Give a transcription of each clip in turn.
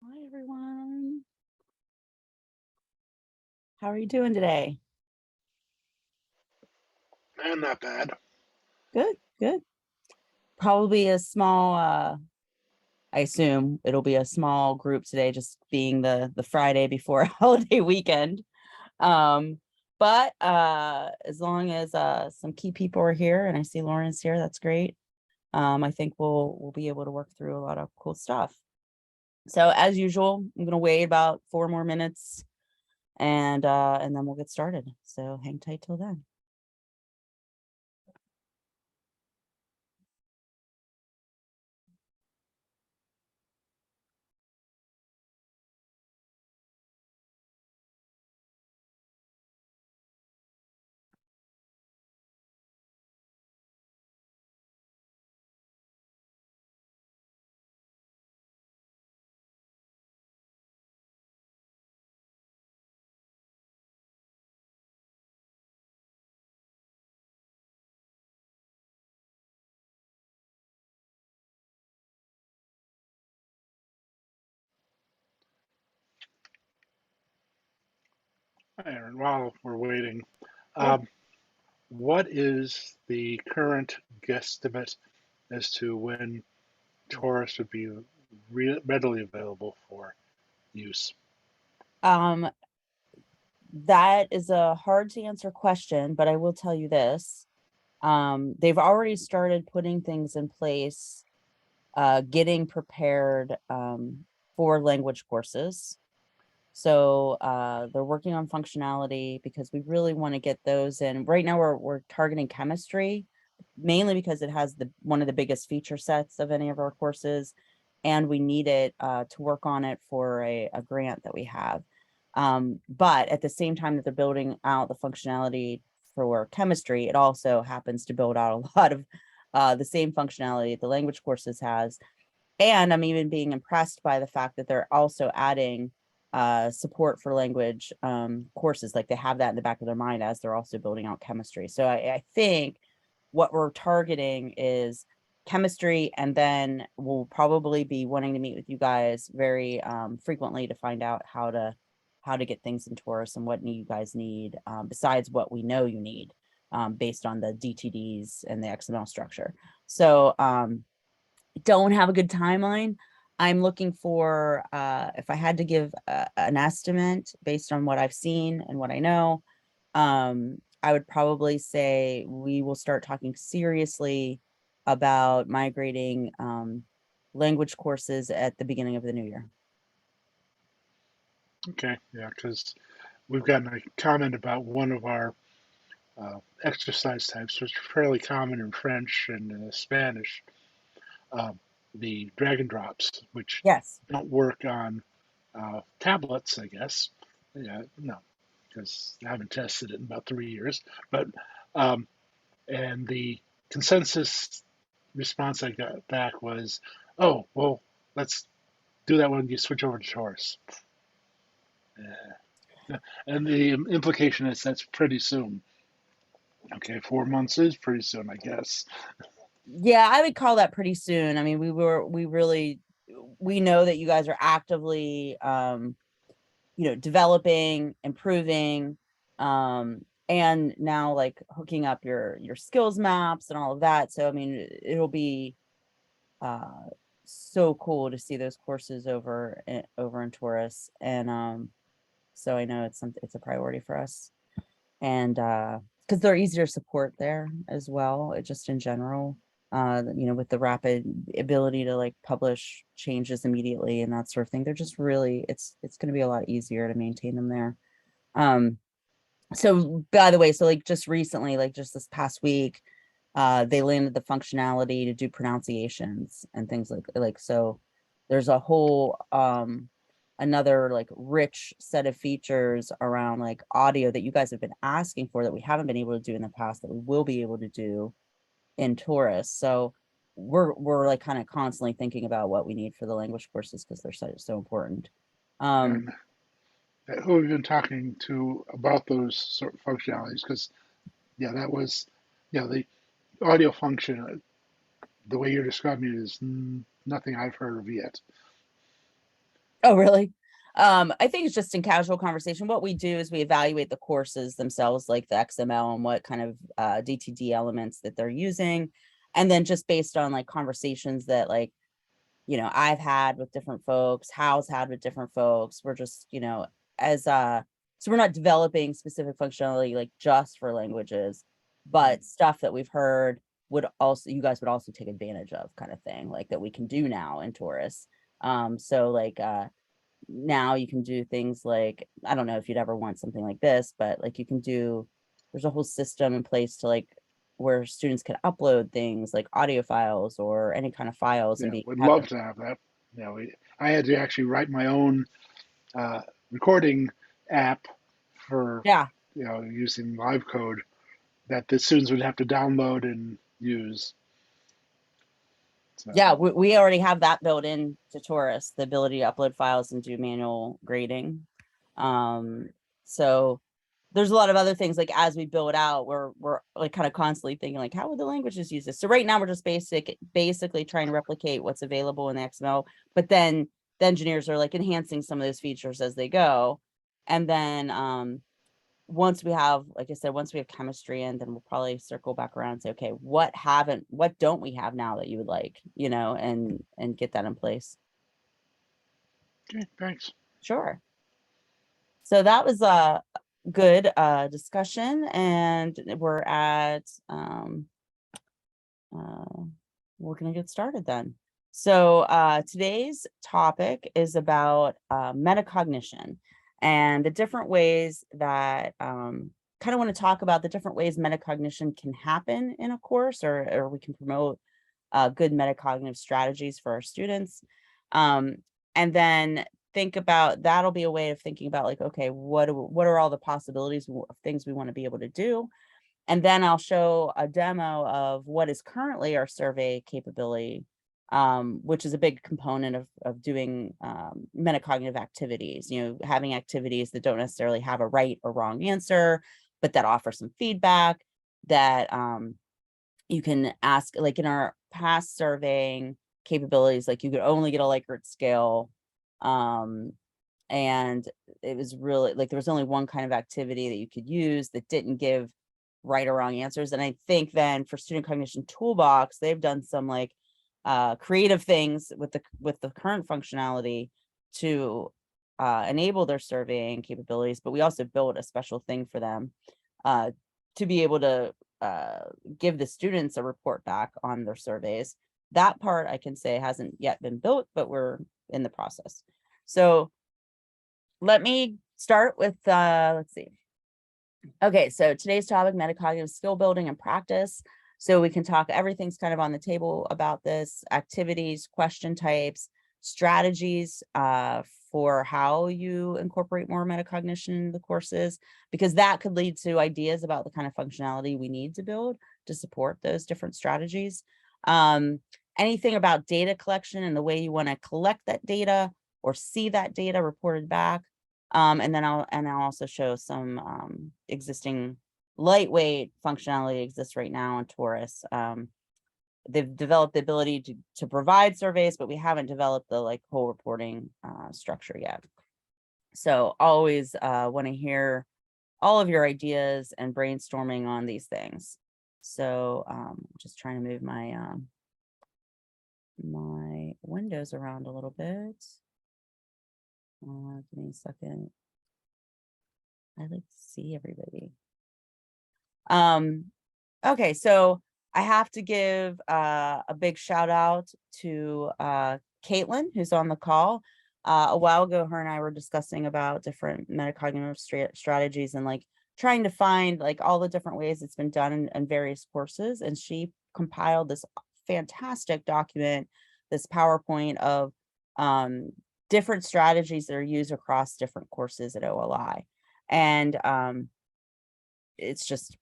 Hi, everyone. How are you doing today? Not bad. Good, good. Probably a small, I assume it'll be a small group today, just being the Friday before a holiday weekend. Um, but as long as some key people are here and I see Lauren's here, that's great. I think we'll be able to work through a lot of cool stuff. So as usual, I'm gonna wait about 4 more minutes and then we'll get started. So hang tight till then. Aaron, while we're waiting, Yeah. um, what is the current guesstimate as to when Torus would be readily available for use? Um, That is a hard to answer question, but I will tell you this. They've already started putting things in place, getting prepared for language courses. So they're working on functionality because we really want to get those in. Right now we're targeting chemistry, mainly because it has the one of the biggest feature sets of any of our courses, and we need it to work on it for a grant that we have. But at the same time that they're building out the functionality for chemistry, it also happens to build out a lot of the same functionality the language courses has. And I'm even being impressed by the fact that they're also adding support for language courses. Like they have that in the back of their mind as they're also building out chemistry. So I think what we're targeting is chemistry, and then we'll probably be wanting to meet with you guys very frequently to find out how to get things in Torus and what you guys need besides what we know you need based on the DTDs and the XML structure. So don't have a good timeline. I'm looking for if I had to give an estimate based on what I've seen and what I know, I would probably say we will start talking seriously about migrating language courses at the beginning of the new year. Okay, yeah, because we've gotten a comment about one of our exercise types, which are fairly common in French and Spanish, uh, the drag and drops, which Yes. don't work on tablets, I guess. Yeah, no, because I haven't tested it in about 3 years. But um, and the consensus response I got back was, "Oh, well, let's do that when you switch over to Taurus." And the implication is that's pretty soon. Okay, 4 months is pretty soon, I guess. Yeah, I would call that pretty soon. I mean, we know that you guys are actively developing, improving, and now like hooking up your skills maps and all of that. So I mean, it'll be uh so cool to see those courses over in Taurus. And so I know it's a priority for us. And because they're easier to support there as well, just in general. With the rapid ability to like publish changes immediately and that sort of thing. They're just really it's going to be a lot easier to maintain them there. Um, so by the way, so like just recently, like just this past week, they landed the functionality to do pronunciations and things like so there's a whole another like rich set of features around like audio that you guys have been asking for that we haven't been able to do in the past that we will be able to do in Taurus. So we're like kind of constantly thinking about what we need for the language courses because they're so important. Um, And who have you been talking to about those sort of functionalities? Because yeah, that was the audio function. The way you're describing it is nothing I've heard of yet. Oh, really? I think it's just in casual conversation. What we do is we evaluate the courses themselves, like the XML and what kind of DTD elements that they're using. And then just based on like conversations that like, I've had with different folks, Hal's had with different folks, we're just, as so we're not developing specific functionality like just for languages, but stuff that we've heard you guys would also take advantage of, kind of thing, like that we can do now in Torus. So like now you can do things like, I don't know if you'd ever want something like this, but like there's a whole system in place to like where students can upload things like audio files or any kind of files and Yeah, would have love them. to have that. I had to actually write my own recording app for Yeah. using live code that the students would have to download and use. So Yeah, we already have that built in to Taurus, the ability to upload files and do manual grading. So there's a lot of other things like as we build out, we're like kind of constantly thinking like, how would the languages use this? So right now we're just basically trying to replicate what's available in the XML, but then the engineers are like enhancing some of those features as they go. And then once we have, like I said, once we have chemistry in, then we'll probably circle back around and say, okay, what don't we have now that you would like, and get that in place. okay, thanks. Sure. So that was a good discussion, and we're at we're gonna get started then. So today's topic is about metacognition and the different ways that kind of want to talk about the different ways metacognition can happen in a course, or we can promote good metacognitive strategies for our students. And then think about, that'll be a way of thinking about like, okay, what are all the possibilities of things we want to be able to do? And then I'll show a demo of what is currently our survey capability, which is a big component of doing metacognitive activities, having activities that don't necessarily have a right or wrong answer, but that offer some feedback that you can ask, like in our past surveying capabilities, like you could only get a Likert scale. And it was really like there was only one kind of activity that you could use that didn't give right or wrong answers. And I think then for Student Cognition Toolbox, they've done some like creative things with the current functionality to enable their surveying capabilities, but we also built a special thing for them to be able to give the students a report back on their surveys. That part I can say hasn't yet been built, but we're in the process. So let me start with, let's see. Okay, so today's topic, metacognitive skill building and practice. So we can talk, everything's kind of on the table about this: activities, question types, strategies for how you incorporate more metacognition in the courses, because that could lead to ideas about the kind of functionality we need to build to support those different strategies. Anything about data collection and the way you want to collect that data or see that data reported back. And then I'll also show some existing lightweight functionality exists right now in Torus. They've developed the ability to provide surveys, but we haven't developed the like whole reporting structure yet. So always want to hear all of your ideas and brainstorming on these things. So just trying to move my my windows around a little bit. Give me a second. I like to see everybody. Okay, so I have to give a big shout out to Caitlin, who's on the call. A while ago, her and I were discussing about different metacognitive strategies and like trying to find like all the different ways it's been done in various courses. And she compiled this fantastic document, this PowerPoint of different strategies that are used across different courses at OLI. And it's just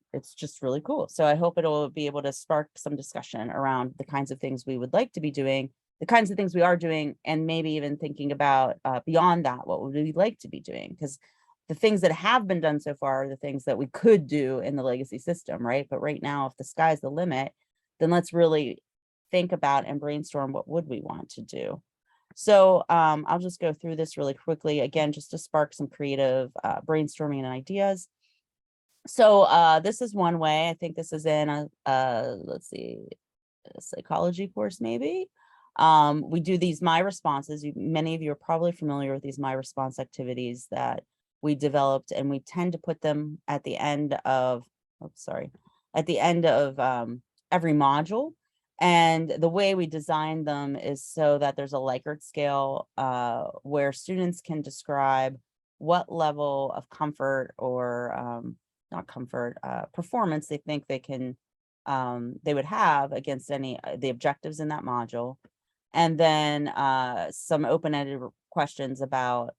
really cool. So I hope it'll be able to spark some discussion around the kinds of things we would like to be doing, the kinds of things we are doing, and maybe even thinking about beyond that, what would we like to be doing? Because the things that have been done so far are the things that we could do in the legacy system, right? But right now, if the sky's the limit, then let's really think about and brainstorm what would we want to do. So I'll just go through this really quickly, again, just to spark some creative brainstorming and ideas. So this is one way. I think this is in let's see, a psychology course, maybe. We do these My Responses. Many of you are probably familiar with these My Response activities that we developed, and we tend to put them at the end of, at the end of every module. And the way we designed them is so that there's a Likert scale where students can describe what level of comfort or not comfort, performance they think they would have against any the objectives in that module. And then some open-ended questions about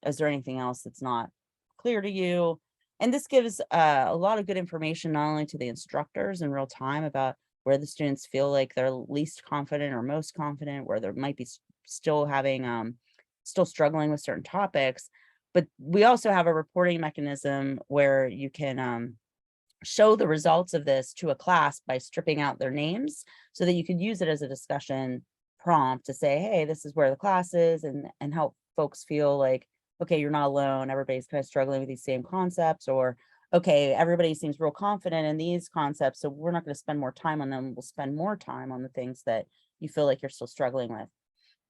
is there anything else that's not clear to you? And this gives a lot of good information, not only to the instructors in real time about where the students feel like they're least confident or most confident, where there might be still having still struggling with certain topics. But we also have a reporting mechanism where you can show the results of this to a class by stripping out their names, so that you could use it as a discussion prompt to say, hey, this is where the class is, and help folks feel like, okay, you're not alone. Everybody's kind of struggling with these same concepts, or okay, everybody seems real confident in these concepts, so we're not going to spend more time on them. We'll spend more time on the things that you feel like you're still struggling with.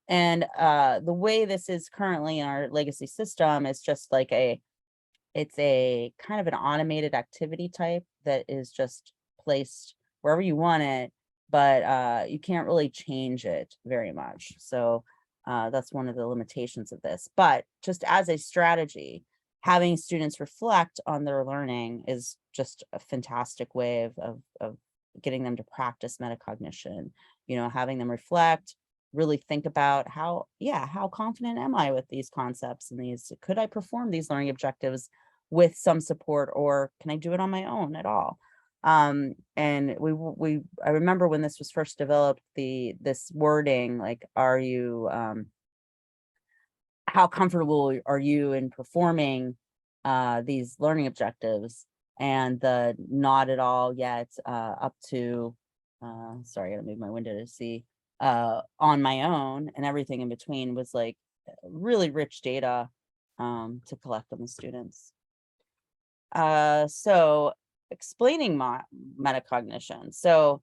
And the way this is currently in our legacy system is just like it's a kind of an automated activity type that is just placed wherever you want it, but you can't really change it very much. So that's one of the limitations of this. But just as a strategy, having students reflect on their learning is just a fantastic way of getting them to practice metacognition. Having them reflect, really think about how confident am I with these concepts and could I perform these learning objectives with some support, or can I do it on my own at all? And I remember when this was first developed, this wording, like, are you how comfortable are you in performing these learning objectives, and the not at all yet up to sorry, I gotta move my window to see on my own, and everything in between was like really rich data to collect on the students. So explaining metacognition. So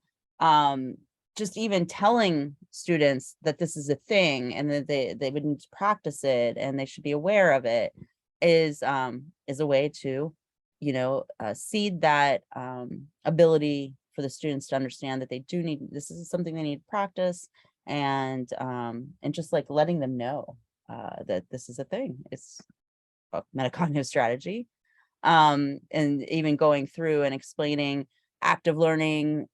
just even telling students that this is a thing and that they would need to practice it and they should be aware of it is a way to, seed that ability for the students to understand that they do need, this is something they need to practice, and just like letting them know that this is a thing. It's a metacognitive strategy. And even going through and explaining active learning,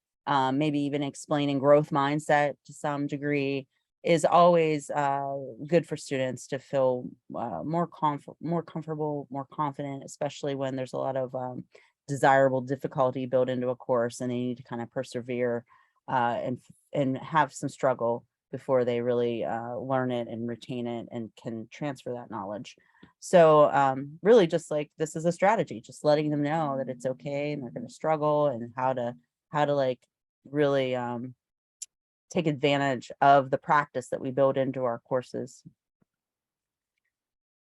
maybe even explaining growth mindset to some degree, is always good for students to feel more comfortable, more confident, especially when there's a lot of desirable difficulty built into a course and they need to kind of persevere and have some struggle before they really learn it and retain it and can transfer that knowledge. So really just like this is a strategy, just letting them know that it's okay and they're going to struggle, and how to like really take advantage of the practice that we build into our courses.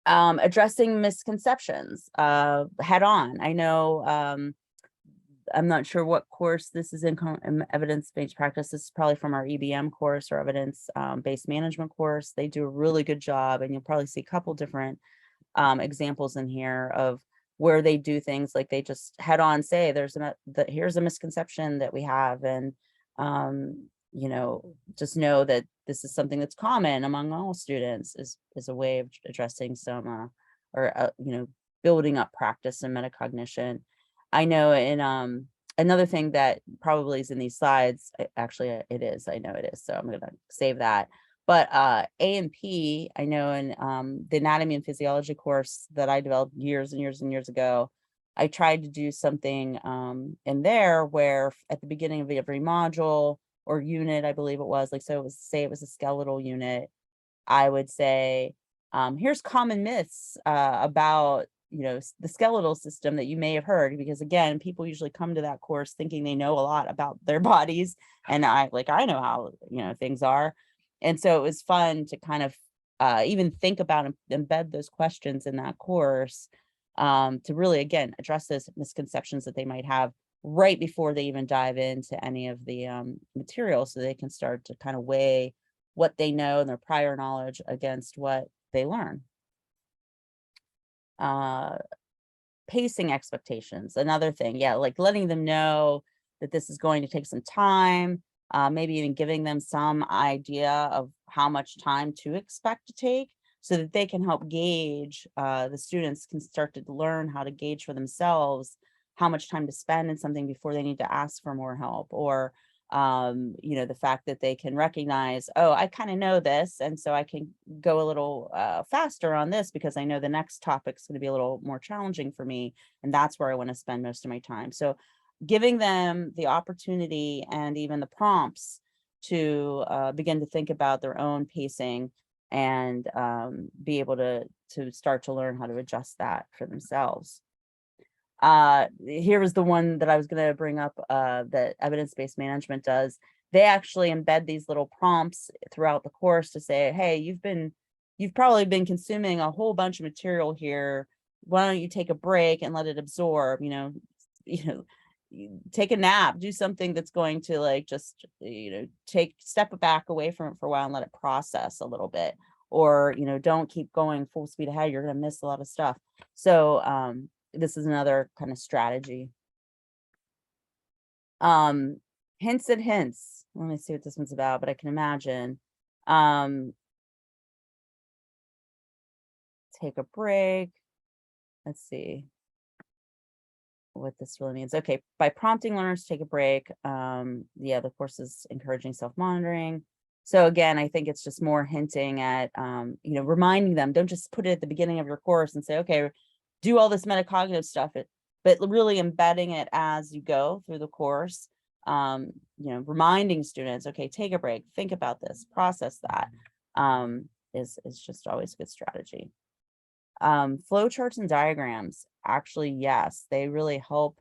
Addressing misconceptions head on. I know I'm not sure what course this is in evidence-based practice. This is probably from our EBM course or evidence-based management course. They do a really good job, and you'll probably see a couple different examples in here of where they do things like they just head on say here's a misconception that we have, and just know that this is something that's common among all students, is a way of addressing some building up practice and metacognition. I know in another thing that probably is in these slides, actually it is, I know it is, so I'm gonna save that. But A&P, I know in the anatomy and physiology course that I developed years and years and years ago, I tried to do something in there where at the beginning of every module or unit, I believe it was, like, so it was, say it was a skeletal unit, I would say, here's common myths about, the skeletal system that you may have heard, because again, people usually come to that course thinking they know a lot about their bodies, and I know how, things are. And so it was fun to kind of even think about and embed those questions in that course, to really, again, address those misconceptions that they might have right before they even dive into any of the material, so they can start to kind of weigh what they know and their prior knowledge against what they learn. Pacing expectations, another thing. Yeah, like letting them know that this is going to take some time, maybe even giving them some idea of how much time to expect to take, so that they can help gauge, the students can start to learn how to gauge for themselves how much time to spend in something before they need to ask for more help, or the fact that they can recognize, oh, I kind of know this, and so I can go a little faster on this because I know the next topic's going to be a little more challenging for me, and that's where I want to spend most of my time. So giving them the opportunity and even the prompts to begin to think about their own pacing, and be able to start to learn how to adjust that for themselves. Here was the one that I was going to bring up, that evidence-based management does. They actually embed these little prompts throughout the course to say, hey, you've probably been consuming a whole bunch of material here. Why don't you take a break and let it absorb, take a nap, do something that's going to like just, step back away from it for a while and let it process a little bit. Or, don't keep going full speed ahead. You're going to miss a lot of stuff. So, this is another kind of strategy. Hints and hints. Let me see what this one's about, but I can imagine. Take a break. Let's see what this really means. Okay, by prompting learners to take a break. Yeah, the course is encouraging self-monitoring. So again, I think it's just more hinting at, reminding them, don't just put it at the beginning of your course and say, okay, do all this metacognitive stuff, but really embedding it as you go through the course, reminding students, okay, take a break, think about this, process that, is just always a good strategy. Flowcharts and diagrams, actually, yes, they really help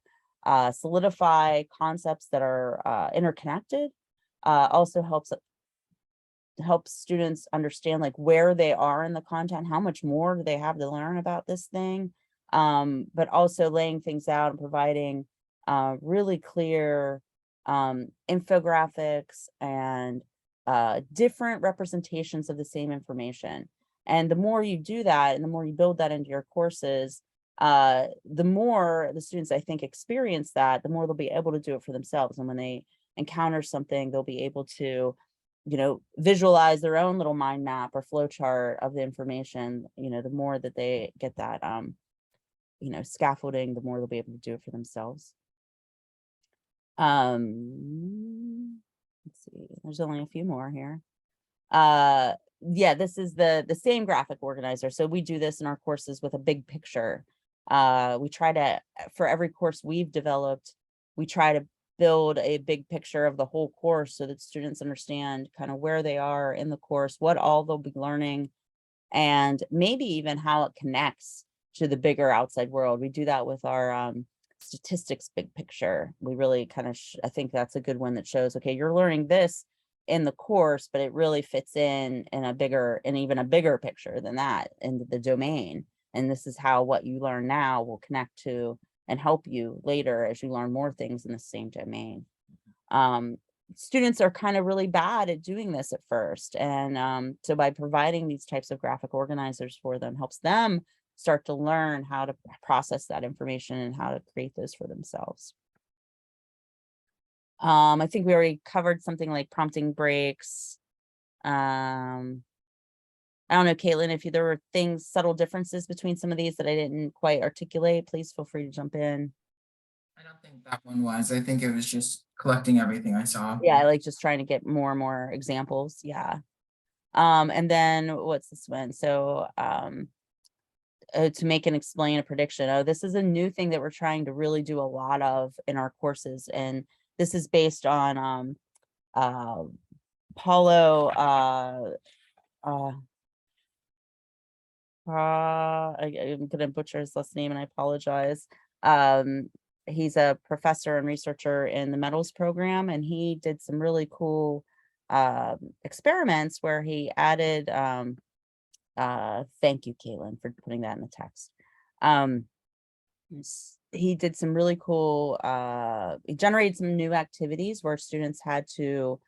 solidify concepts that are interconnected. Also helps students understand like where they are in the content, how much more do they have to learn about this thing, but also laying things out and providing really clear infographics and different representations of the same information. And the more you do that and the more you build that into your courses, the more the students, I think, experience that, the more they'll be able to do it for themselves. And when they encounter something, they'll be able to visualize their own little mind map or flow chart of the information. The more that they get that scaffolding, the more they'll be able to do it for themselves. Let's see, there's only a few more here. Yeah, this is the same graphic organizer. So we do this in our courses with a big picture. We try to, for every course we've developed, we try to build a big picture of the whole course so that students understand kind of where they are in the course, what all they'll be learning, and maybe even how it connects to the bigger outside world. We do that with our statistics big picture. We really kind of, I think that's a good one that shows, okay, you're learning this in the course, but it really fits in a bigger, and even a bigger picture than that in the domain. And this is how what you learn now will connect to and help you later as you learn more things in the same domain. Students are kind of really bad at doing this at first. And so by providing these types of graphic organizers for them helps them start to learn how to process that information and how to create those for themselves. I think we already covered something like prompting breaks. I don't know, Caitlin, if there were subtle differences between some of these that I didn't quite articulate, please feel free to jump in. I don't think that one was. I think it was just collecting everything I saw. Yeah, I like just trying to get more and more examples. Yeah. And then what's this one? So to make and explain a prediction. Oh, this is a new thing that we're trying to really do a lot of in our courses. And this is based on Paulo I'm gonna butcher his last name and I apologize. He's a professor and researcher in the metals program, and he did some really cool experiments where he added, thank you, Caitlin, for putting that in the text. He did some really cool, he generated some new activities where students had to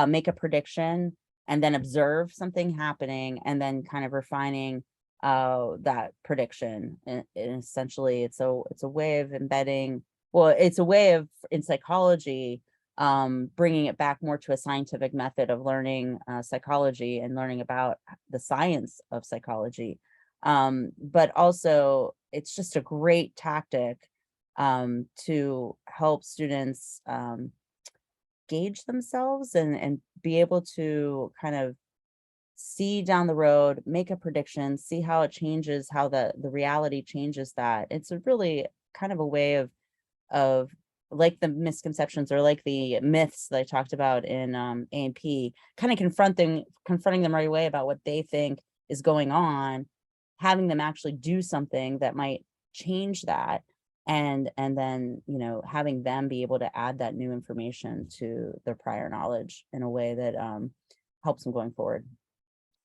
make a prediction and then observe something happening and then kind of refining that prediction. And essentially it's a way of embedding, well, it's a way of, in psychology, bringing it back more to a scientific method of learning psychology and learning about the science of psychology. But also it's just a great tactic to help students gauge themselves and be able to kind of see down the road, make a prediction, see how it changes, how the reality changes that. It's a really kind of a way of like the misconceptions or like the myths that I talked about in A&P, kind of confronting them right away about what they think is going on, having them actually do something that might change that, and then, you know, having them be able to add that new information to their prior knowledge in a way that helps them going forward.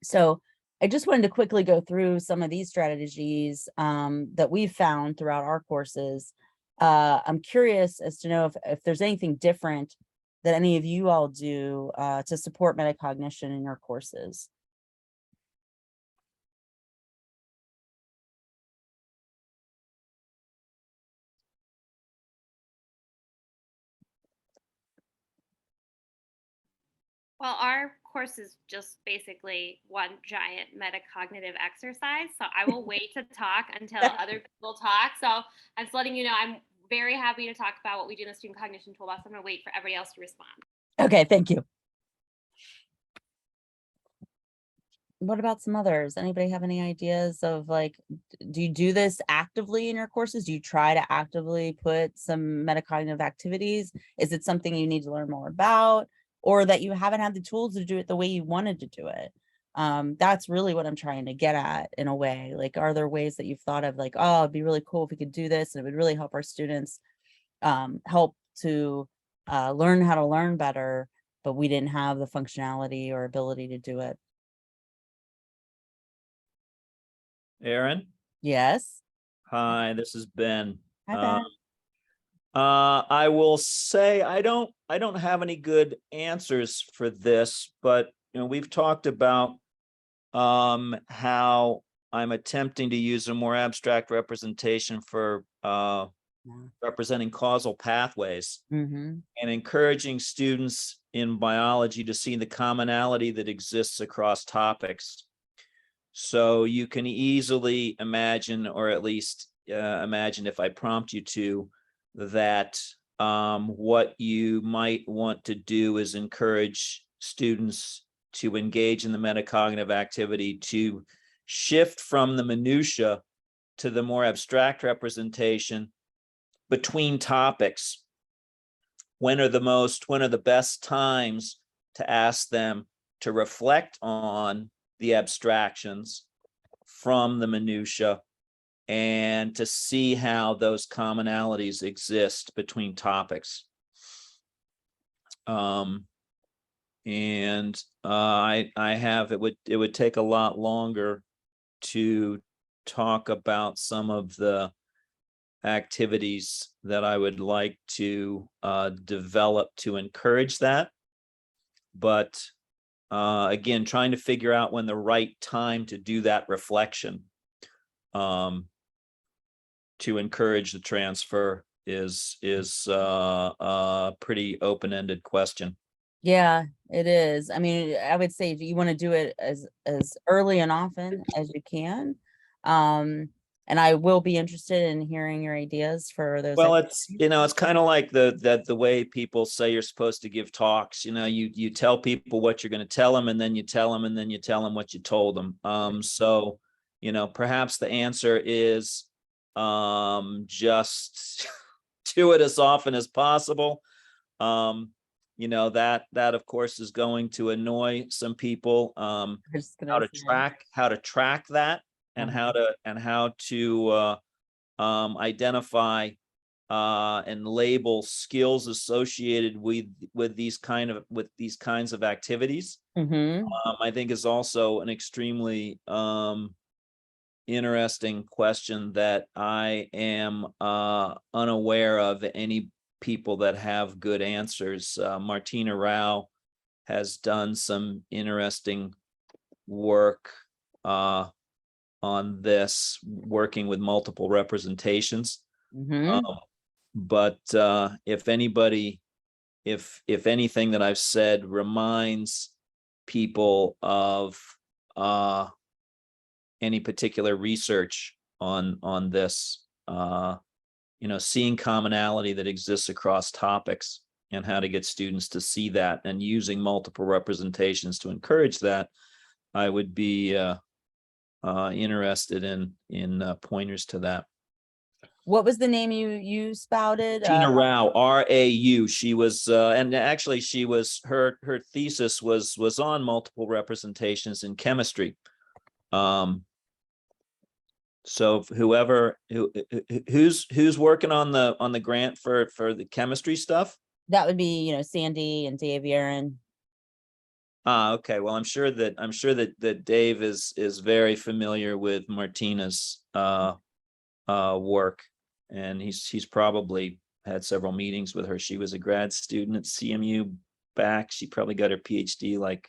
So I just wanted to quickly go through some of these strategies that we've found throughout our courses. I'm curious as to know if there's anything different that any of you all do to support metacognition in your courses. Well, our course is just basically one giant metacognitive exercise. So I will wait to talk until other people talk. So I'm just letting you know, I'm very happy to talk about what we do in the Student Cognition Toolbox. I'm going to wait for everybody else to respond. Okay, thank you. What about some others? Anybody have any ideas of, like, do you do this actively in your courses? Do you try to actively put some metacognitive activities? Is it something you need to learn more about, or that you haven't had the tools to do it the way you wanted to do it? That's really what I'm trying to get at in a way. Like, are there ways that you've thought of, like, oh, it'd be really cool if we could do this and it would really help our students help to learn how to learn better, but we didn't have the functionality or ability to do it? Aaron, Yes. hi, this is Ben. Hi, Ben. I will say I don't have any good answers for this, but you know, we've talked about how I'm attempting to use a more abstract representation for representing causal pathways and encouraging students in biology to see the commonality that exists across topics. So you can easily imagine, or at least imagine if I prompt you to, that what you might want to do is encourage students to engage in the metacognitive activity, to shift from the minutia to the more abstract representation between topics. When are the best times to ask them to reflect on the abstractions from the minutia and to see how those commonalities exist between topics. I have, it would take a lot longer to talk about some of the activities that I would like to develop to encourage that. But again, trying to figure out when the right time to do that reflection to encourage the transfer is a pretty open-ended question. Yeah, it is. I mean, I would say you want to do it as early and often as you can. And I will be interested in hearing your ideas for those. Well, it's, you know, it's kind of like the way people say you're supposed to give talks. You know, you tell people what you're going to tell them, and then you tell them, and then you tell them what you told them. So, you know, perhaps the answer is just do it as often as possible. You know, that of course is going to annoy some people. How to track that, and how to identify and label skills associated with these kinds of activities, I think is also an extremely interesting question that I am unaware of any people that have good answers. Martina Rao has done some interesting work on this, working with multiple representations. But if anybody, if anything that I've said reminds people of any particular research on this, seeing commonality that exists across topics and how to get students to see that and using multiple representations to encourage that, I would be interested in pointers to that. What was the name you spouted? Tina Rao, R-A-U. She was, and actually she was, her thesis was on multiple representations in chemistry. So who's working on the grant for the chemistry stuff? That would be, Sandy and Dave Aaron. Okay. Well, I'm sure that Dave is very familiar with Martina's work, and he's probably had several meetings with her. She was a grad student at CMU back. She probably got her PhD like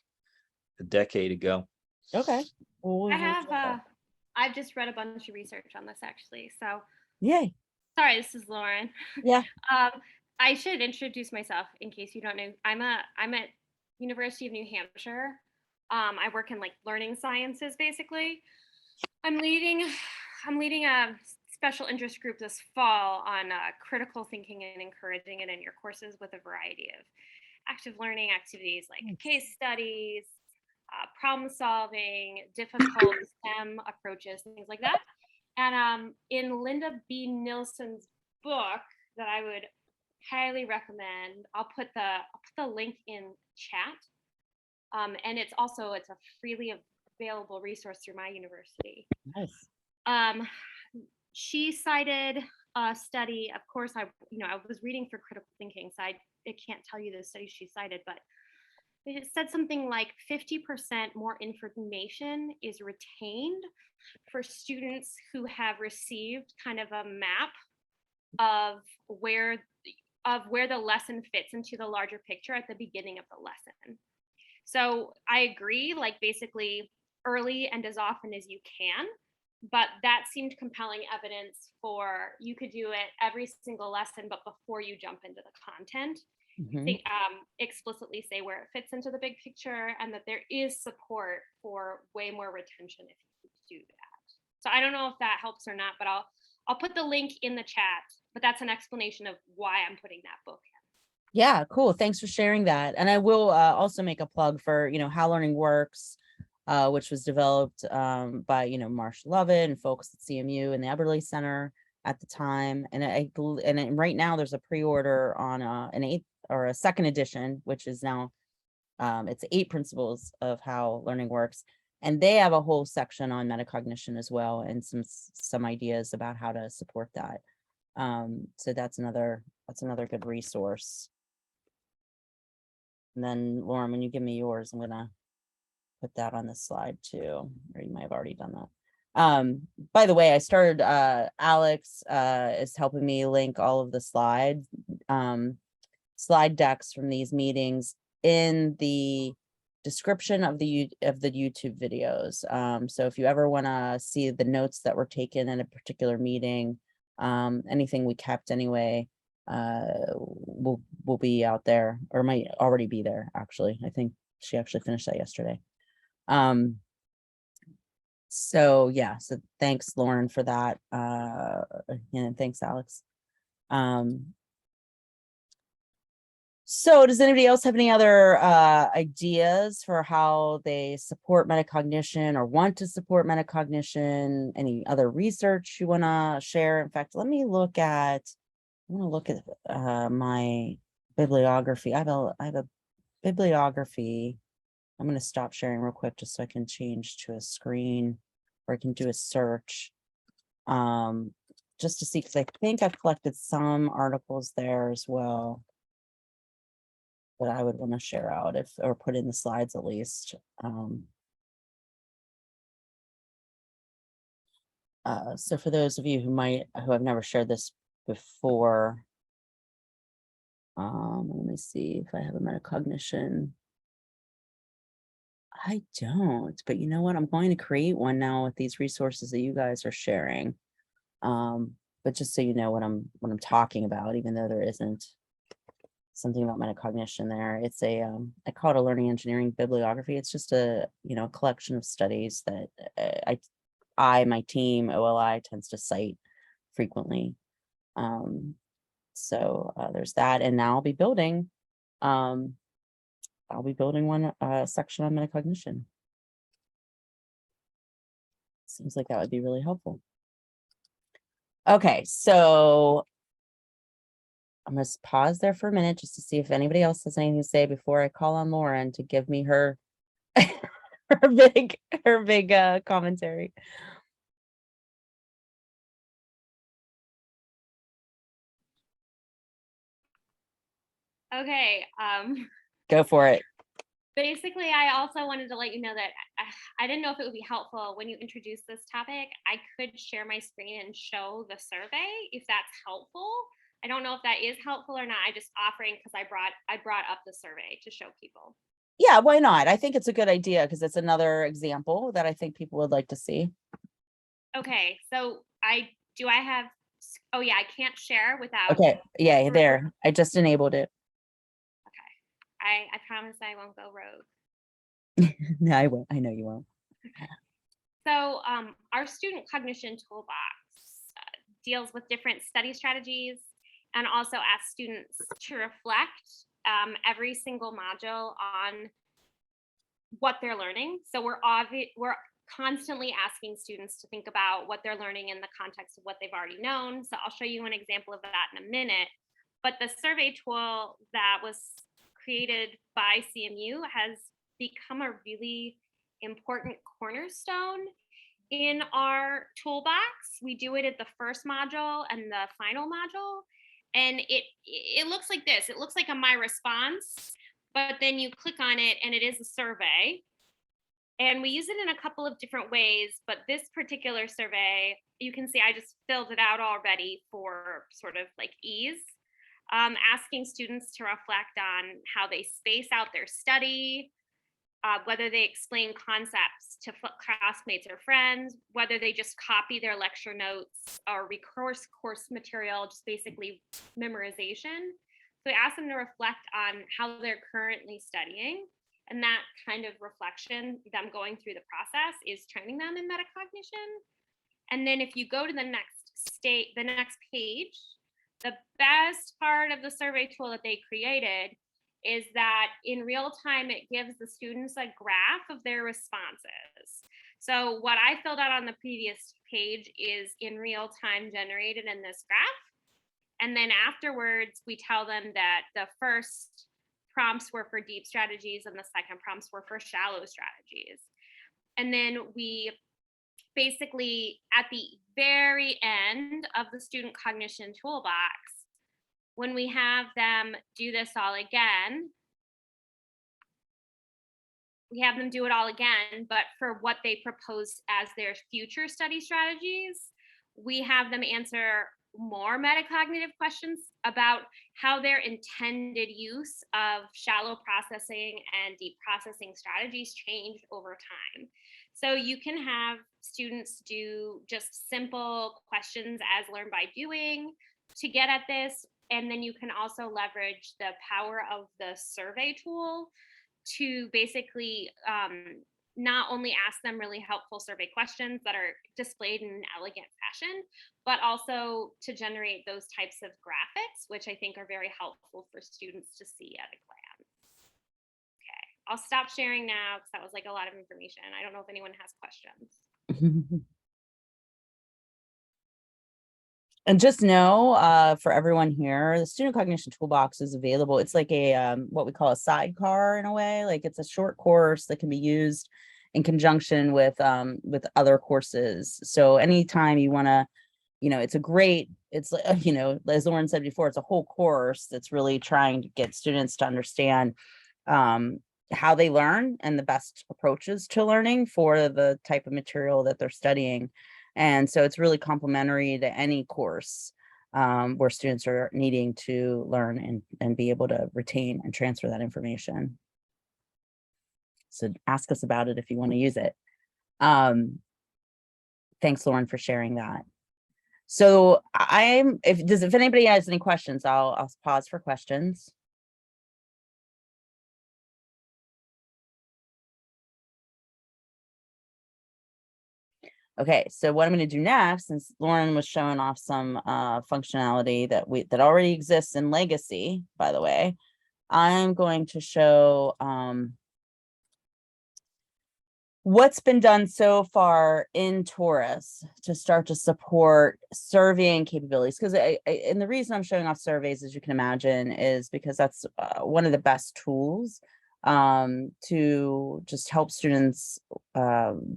a decade ago. Okay. Well, I've just read a bunch of research on this actually. So yay. Sorry, this is Lauren. Yeah. I should introduce myself in case you don't know. I'm at University of New Hampshire. I work in like learning sciences basically. I'm leading a special interest group this fall on critical thinking and encouraging it in your courses with a variety of active learning activities like case studies, problem solving, difficult STEM approaches, things like that. And in Linda B. Nilsson's book that I would highly recommend, I'll put the link in chat. And it's a freely available resource through my university. Nice. She cited a study. Of course, I was reading for critical thinking, so I can't tell you the study she cited, but it said something like 50% more information is retained for students who have received kind of a map of where the lesson fits into the larger picture at the beginning of the lesson. So I agree, like basically early and as often as you can, but that seemed compelling evidence for you could do it every single lesson, but before you jump into the content, explicitly say where it fits into the big picture and that there is support for way more retention if you do that. So I don't know if that helps or not, but I'll put the link in the chat, but that's an explanation of why I'm putting that book in. Yeah, cool. Thanks for sharing that. And I will also make a plug for, How Learning Works, which was developed by, Marsha Lovett and folks at CMU and the Eberly Center at the time. And right now there's a pre-order on an 8th or a 2nd edition, which is now it's 8 principles of how learning works. And they have a whole section on metacognition as well, and some ideas about how to support that. So that's another good resource. And then Lauren, when you give me yours, I'm gonna put that on the slide too, or you might have already done that. By the way, I started Alex is helping me link all of the slide decks from these meetings in the description of the YouTube videos. So if you ever want to see the notes that were taken in a particular meeting, anything we kept anyway, will be out there, or might already be there. Actually, I think she actually finished that yesterday. So yeah, so thanks Lauren for that, and thanks Alex. So does anybody else have any other ideas for how they support metacognition or want to support metacognition? Any other research you want to share? In fact, let me look at my bibliography. I have a bibliography. I'm going to stop sharing real quick just so I can change to a screen, or I can do a search. just to see, because I think I've collected some articles there as well that I would want to share out or put in the slides at least. So for those of you who have never shared this before, let me see if I have a metacognition. I don't, but you know what? I'm going to create one now with these resources that you guys are sharing. But just so you know what I'm talking about, even though there isn't something about metacognition there, it's I call it a learning engineering bibliography. It's just a collection of studies that my team, OLI, tends to cite frequently. So there's that, and now I'll be building one section on metacognition. Seems like that would be really helpful. Okay, so I'm going to pause there for a minute just to see if anybody else has anything to say before I call on Lauren to give me her her big commentary. Okay. Go for it. Basically, I also wanted to let you know that I didn't know if it would be helpful when you introduce this topic. I could share my screen and show the survey if that's helpful. I don't know if that is helpful or not. I just offering because I brought up the survey to show people. Yeah, why not? I think it's a good idea because it's another example that I think people would like to see. Okay, so I have, oh yeah, I can't share without. Okay, yeah, there. I just enabled it. I promise I won't go rogue. No, I won't. I know you won't. So our student cognition toolbox deals with different study strategies and also asks students to reflect every single module on what they're learning. So we're constantly asking students to think about what they're learning in the context of what they've already known. So I'll show you an example of that in a minute. But the survey tool that was created by CMU has become a really important cornerstone in our toolbox. We do it at the first module and the final module. And it looks like this. It looks like a My Response, but then you click on it and it is a survey. And we use it in a couple of different ways, but this particular survey, you can see I just filled it out already for sort of like ease. Asking students to reflect on how they space out their study, whether they explain concepts to classmates or friends, whether they just copy their lecture notes or recourse course material, just basically memorization. So we ask them to reflect on how they're currently studying. And that kind of reflection, them going through the process, is training them in metacognition. And then if you go to the next page, the best part of the survey tool that they created is that in real time, it gives the students a graph of their responses. So what I filled out on the previous page is in real time generated in this graph. And then afterwards, we tell them that the first prompts were for deep strategies and the second prompts were for shallow strategies. And then we basically, at the very end of the student cognition toolbox, when we have them do this all again, we have them do it all again, but for what they proposed as their future study strategies, we have them answer more metacognitive questions about how their intended use of shallow processing and deep processing strategies changed over time. So you can have students do just simple questions as learn by doing to get at this. And then you can also leverage the power of the survey tool to basically not only ask them really helpful survey questions that are displayed in an elegant fashion, but also to generate those types of graphics, which I think are very helpful for students to see at a glance. Okay, I'll stop sharing now because that was like a lot of information. I don't know if anyone has questions. And just know, for everyone here, the Student Cognition Toolbox is available. It's like a what we call a sidecar in a way. Like it's a short course that can be used in conjunction with other courses. So anytime you want to it's a great, it's, as Lauren said before, it's a whole course that's really trying to get students to understand how they learn and the best approaches to learning for the type of material that they're studying. And so it's really complementary to any course where students are needing to learn and be able to retain and transfer that information. So ask us about it if you want to use it. Thanks, Lauren, for sharing that. So if anybody has any questions, I'll pause for questions. Okay, so what I'm going to do next, since Lauren was showing off some functionality that already exists in Legacy, by the way, I'm going to show what's been done so far in Torus to start to support surveying capabilities. Because and the reason I'm showing off surveys, as you can imagine, is because that's one of the best tools to just help students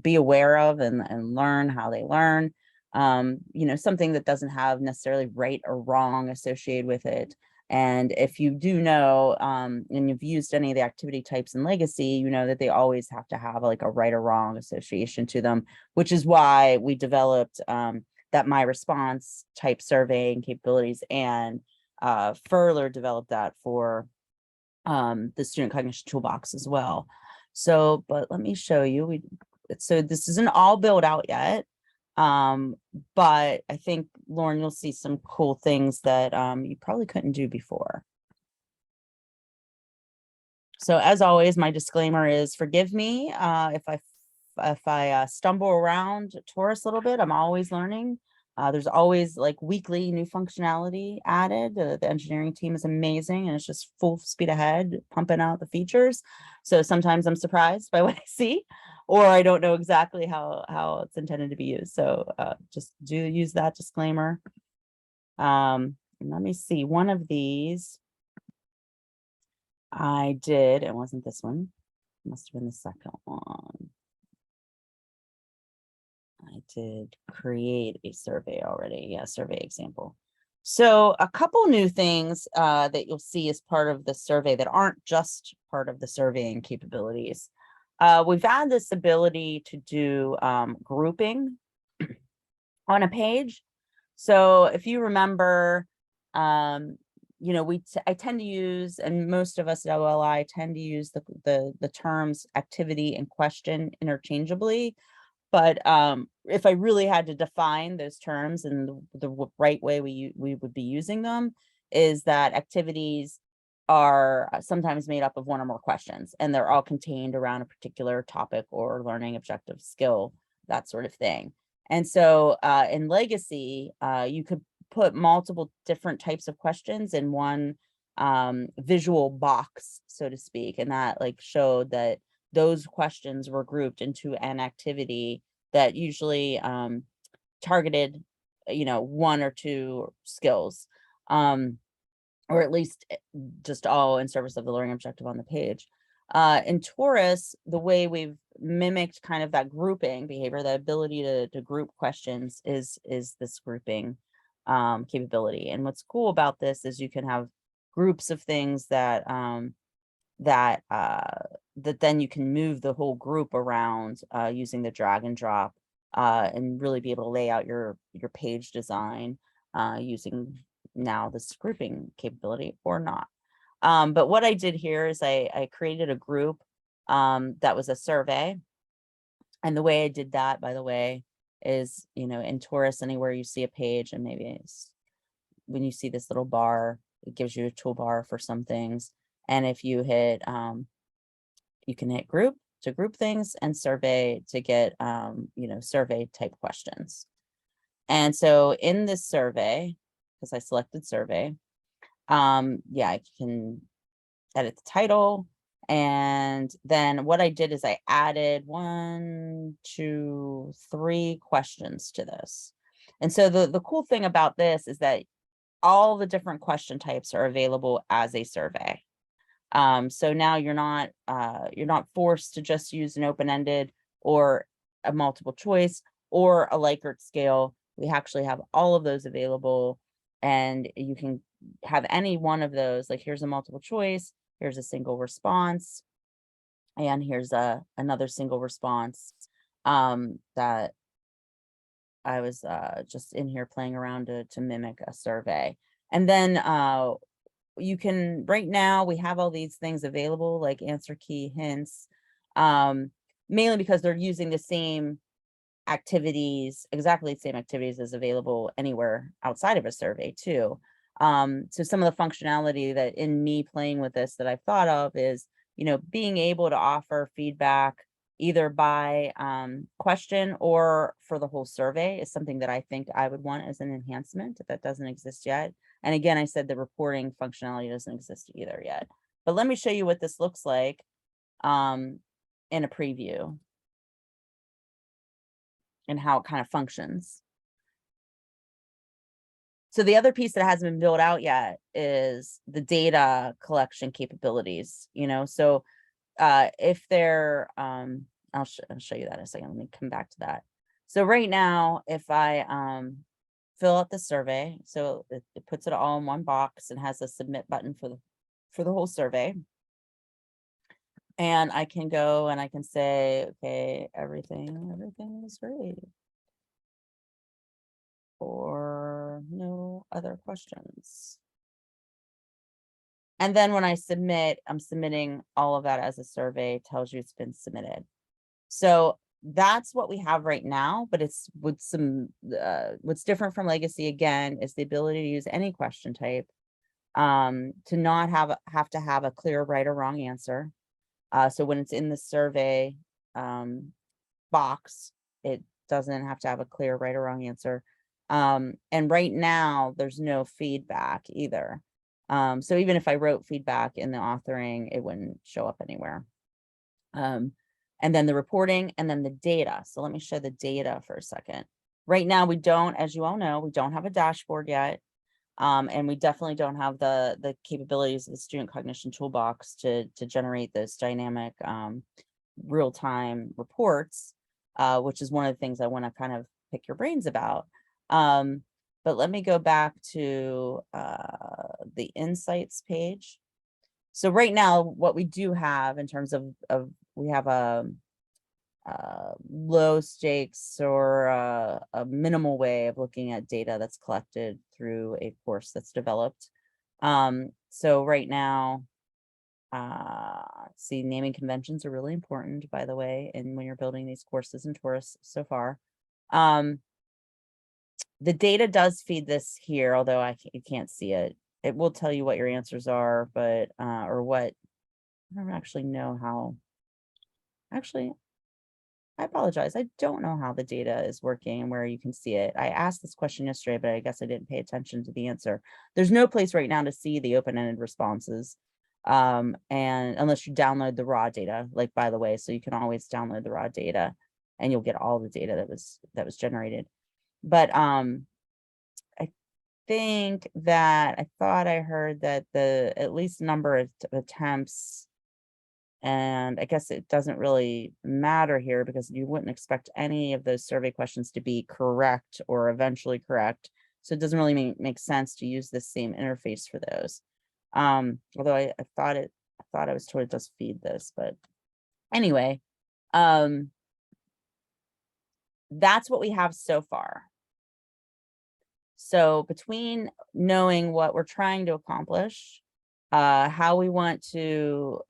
be aware of and learn how they learn. Something that doesn't have necessarily right or wrong associated with it. And if you do know, and you've used any of the activity types in Legacy, you know that they always have to have like a right or wrong association to them, which is why we developed that My Response type surveying capabilities and further developed that for the Student Cognition Toolbox as well. So, but let me show you. So this isn't all built out yet. But I think, Lauren, you'll see some cool things that you probably couldn't do before. So as always, my disclaimer is forgive me if I stumble around Torus a little bit. I'm always learning. There's always like weekly new functionality added. The engineering team is amazing and it's just full speed ahead, pumping out the features. So sometimes I'm surprised by what I see, or I don't know exactly how it's intended to be used. So just do use that disclaimer. Let me see, one of these I did, it wasn't this one. It must have been the second one. I did create a survey already. Yeah, survey example. So a couple new things that you'll see as part of the survey that aren't just part of the surveying capabilities. We've had this ability to do grouping on a page. So if you remember, I tend to use, and most of us at OLI tend to use the terms activity and question interchangeably. But if I really had to define those terms and the right way we would be using them, is that activities are sometimes made up of one or more questions, and they're all contained around a particular topic or learning objective skill, that sort of thing. And so in Legacy, you could put multiple different types of questions in one visual box, so to speak, and that like showed that those questions were grouped into an activity that usually targeted, one or two skills, or at least just all in service of the learning objective on the page. In Torus, the way we've mimicked kind of that grouping behavior, the ability to group questions is this grouping capability. And what's cool about this is you can have groups of things that then you can move the whole group around using the drag and drop and really be able to lay out your page design using now this grouping capability or not. But what I did here is I created a group that was a survey. And the way I did that, by the way, is, in Torus, anywhere you see a page, and maybe it's when you see this little bar, it gives you a toolbar for some things. And if you hit, you can hit group to group things and survey to get, survey type questions. And so in this survey, because I selected survey, I can edit the title. And then what I did is I added 1, 2, 3 questions to this. And so the cool thing about this is that all the different question types are available as a survey. So now you're not forced to just use an open-ended or a multiple choice or a Likert scale. We actually have all of those available, and you can have any one of those. Like, here's a multiple choice, here's a single response, and here's another single response that I was just in here playing around to mimic a survey. And then you can, right now we have all these things available, like answer key, hints, mainly because they're using the same activities, exactly the same activities as available anywhere outside of a survey too. So some of the functionality that in me playing with this that I've thought of is, you know, being able to offer feedback either by question or for the whole survey is something that I think I would want as an enhancement if that doesn't exist yet. And again, I said the reporting functionality doesn't exist either yet. But let me show you what this looks like in a preview and how it kind of functions. So the other piece that hasn't been built out yet is the data collection capabilities, you know, so if they're, I'll show you that in a second. Let me come back to that. So right now, if I fill out the survey, so it puts it all in one box and has a submit button for the whole survey. And I can go and I can say, okay, everything is great. Or no other questions. And then when I submit, I'm submitting all of that as a survey, tells you it's been submitted. So that's what we have right now, but it's with some, what's different from Legacy again, is the ability to use any question type, to not have to have a clear right or wrong answer. So when it's in the survey box, it doesn't have to have a clear right or wrong answer. And right now there's no feedback either. So even if I wrote feedback in the authoring, it wouldn't show up anywhere. And then the reporting and then the data. So let me show the data for a second. Right now, we don't, as you all know, we don't have a dashboard yet. And we definitely don't have the capabilities of the Student Cognition Toolbox to generate this dynamic real-time reports, which is one of the things I want to kind of pick your brains about. But let me go back to the insights page. So right now, what we do have in terms of we have a low stakes or a minimal way of looking at data that's collected through a course that's developed. So right now, see, naming conventions are really important, by the way, and when you're building these courses in Torus so far. The data does feed this here, although you can't see it. It will tell you what your answers are, but or what, I don't actually know how. Actually, I apologize. I don't know how the data is working and where you can see it. I asked this question yesterday, but I guess I didn't pay attention to the answer. There's no place right now to see the open-ended responses. And unless you download the raw data, like, by the way, so you can always download the raw data and you'll get all the data that was generated. But I think that I thought I heard that the at least number of attempts, and I guess it doesn't really matter here because you wouldn't expect any of those survey questions to be correct or eventually correct. So it doesn't really make sense to use the same interface for those. Although I thought I was told it does feed this, but anyway, that's what we have so far. So between knowing what we're trying to accomplish, how we want to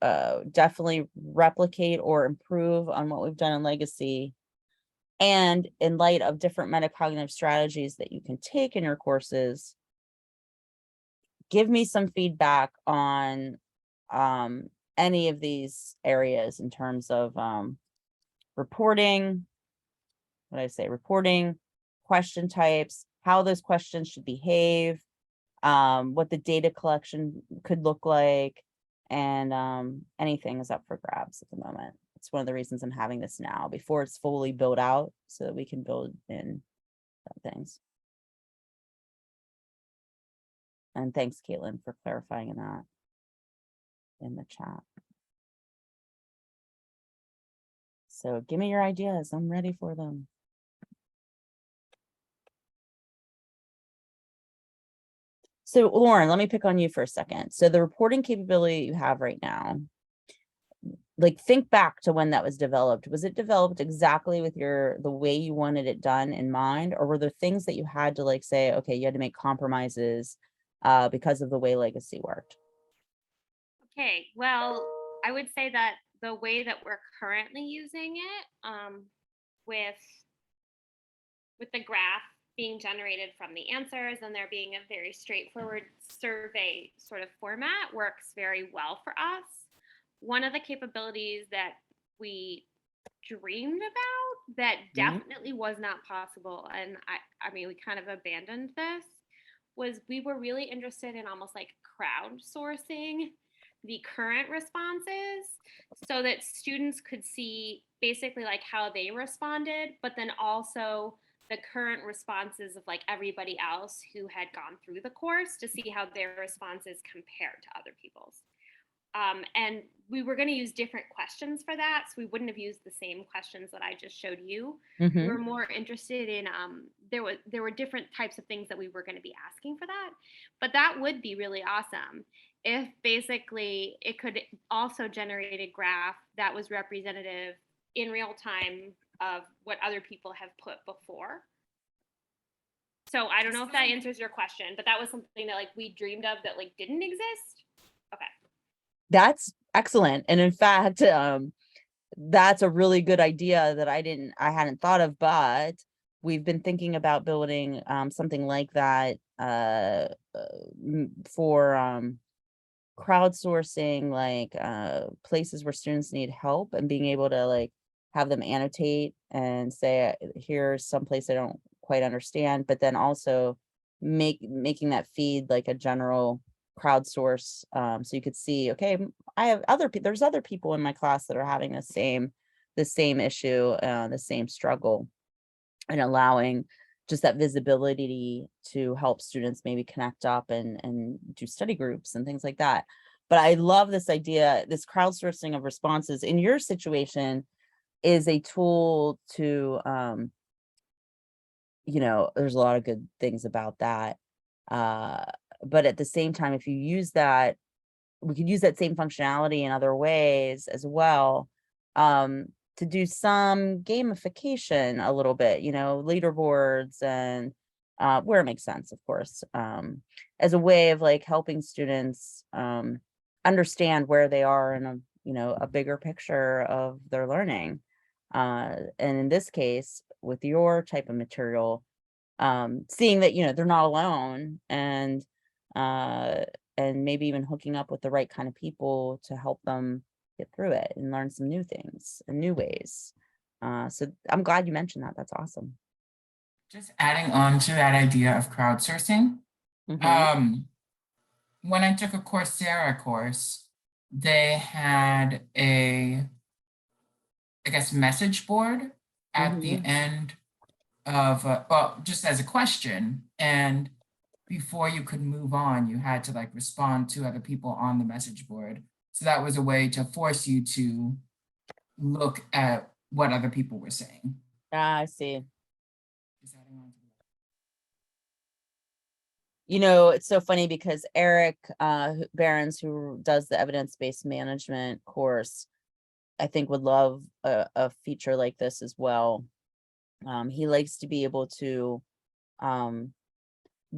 definitely replicate or improve on what we've done in Legacy, and in light of different metacognitive strategies that you can take in your courses, give me some feedback on any of these areas in terms of reporting, reporting, question types, how those questions should behave, what the data collection could look like, and anything is up for grabs at the moment. It's one of the reasons I'm having this now before it's fully built out so that we can build in things. And thanks, Caitlin, for clarifying that in the chat. So give me your ideas. I'm ready for them. So Lauren, let me pick on you for a second. So the reporting capability you have right now, like think back to when that was developed. Was it developed exactly with the way you wanted it done in mind? Or were there things that you had to like say, okay, you had to make compromises because of the way legacy worked? Okay, well, I would say that the way that we're currently using it, with the graph being generated from the answers and there being a very straightforward survey sort of format, works very well for us. One of the capabilities that we dreamed about that definitely was not possible, and I mean we kind of abandoned this, was we were really interested in almost like crowdsourcing the current responses so that students could see basically like how they responded, but then also the current responses of like everybody else who had gone through the course to see how their responses compared to other people's. And we were going to use different questions for that. So we wouldn't have used the same questions that I just showed you. We were more interested in, there were different types of things that we were going to be asking for that. But that would be really awesome if basically it could also generate a graph that was representative in real time of what other people have put before. So I don't know if that answers your question, but that was something that like we dreamed of that like didn't exist. Okay. That's excellent. And in fact, that's a really good idea that I hadn't thought of, but we've been thinking about building something like that for crowdsourcing, like places where students need help and being able to like have them annotate and say, here's some place I don't quite understand, but then also making that feed like a general crowdsource, so you could see, okay, I have there's other people in my class that are having the same issue, the same struggle, and allowing just that visibility to help students maybe connect up and do study groups and things like that. But I love this idea, this crowdsourcing of responses in your situation is a tool to, there's a lot of good things about that. But at the same time, if you use that, we could use that same functionality in other ways as well, to do some gamification a little bit, leaderboards and where it makes sense, of course, as a way of like helping students understand where they are in a bigger picture of their learning. And in this case, with your type of material, seeing that, they're not alone, and maybe even hooking up with the right kind of people to help them get through it and learn some new things and new ways. So I'm glad you mentioned that. That's awesome. Just adding on to that idea of crowdsourcing. When I took a Coursera course, they had a, I guess, message board at the end of, well, just as a question. And before you could move on, you had to like respond to other people on the message board. So that was a way to force you to look at what other people were saying. I see. Just adding on to that. It's so funny because Eric Behrens, who does the evidence-based management course, I think would love a feature like this as well. He likes to be able to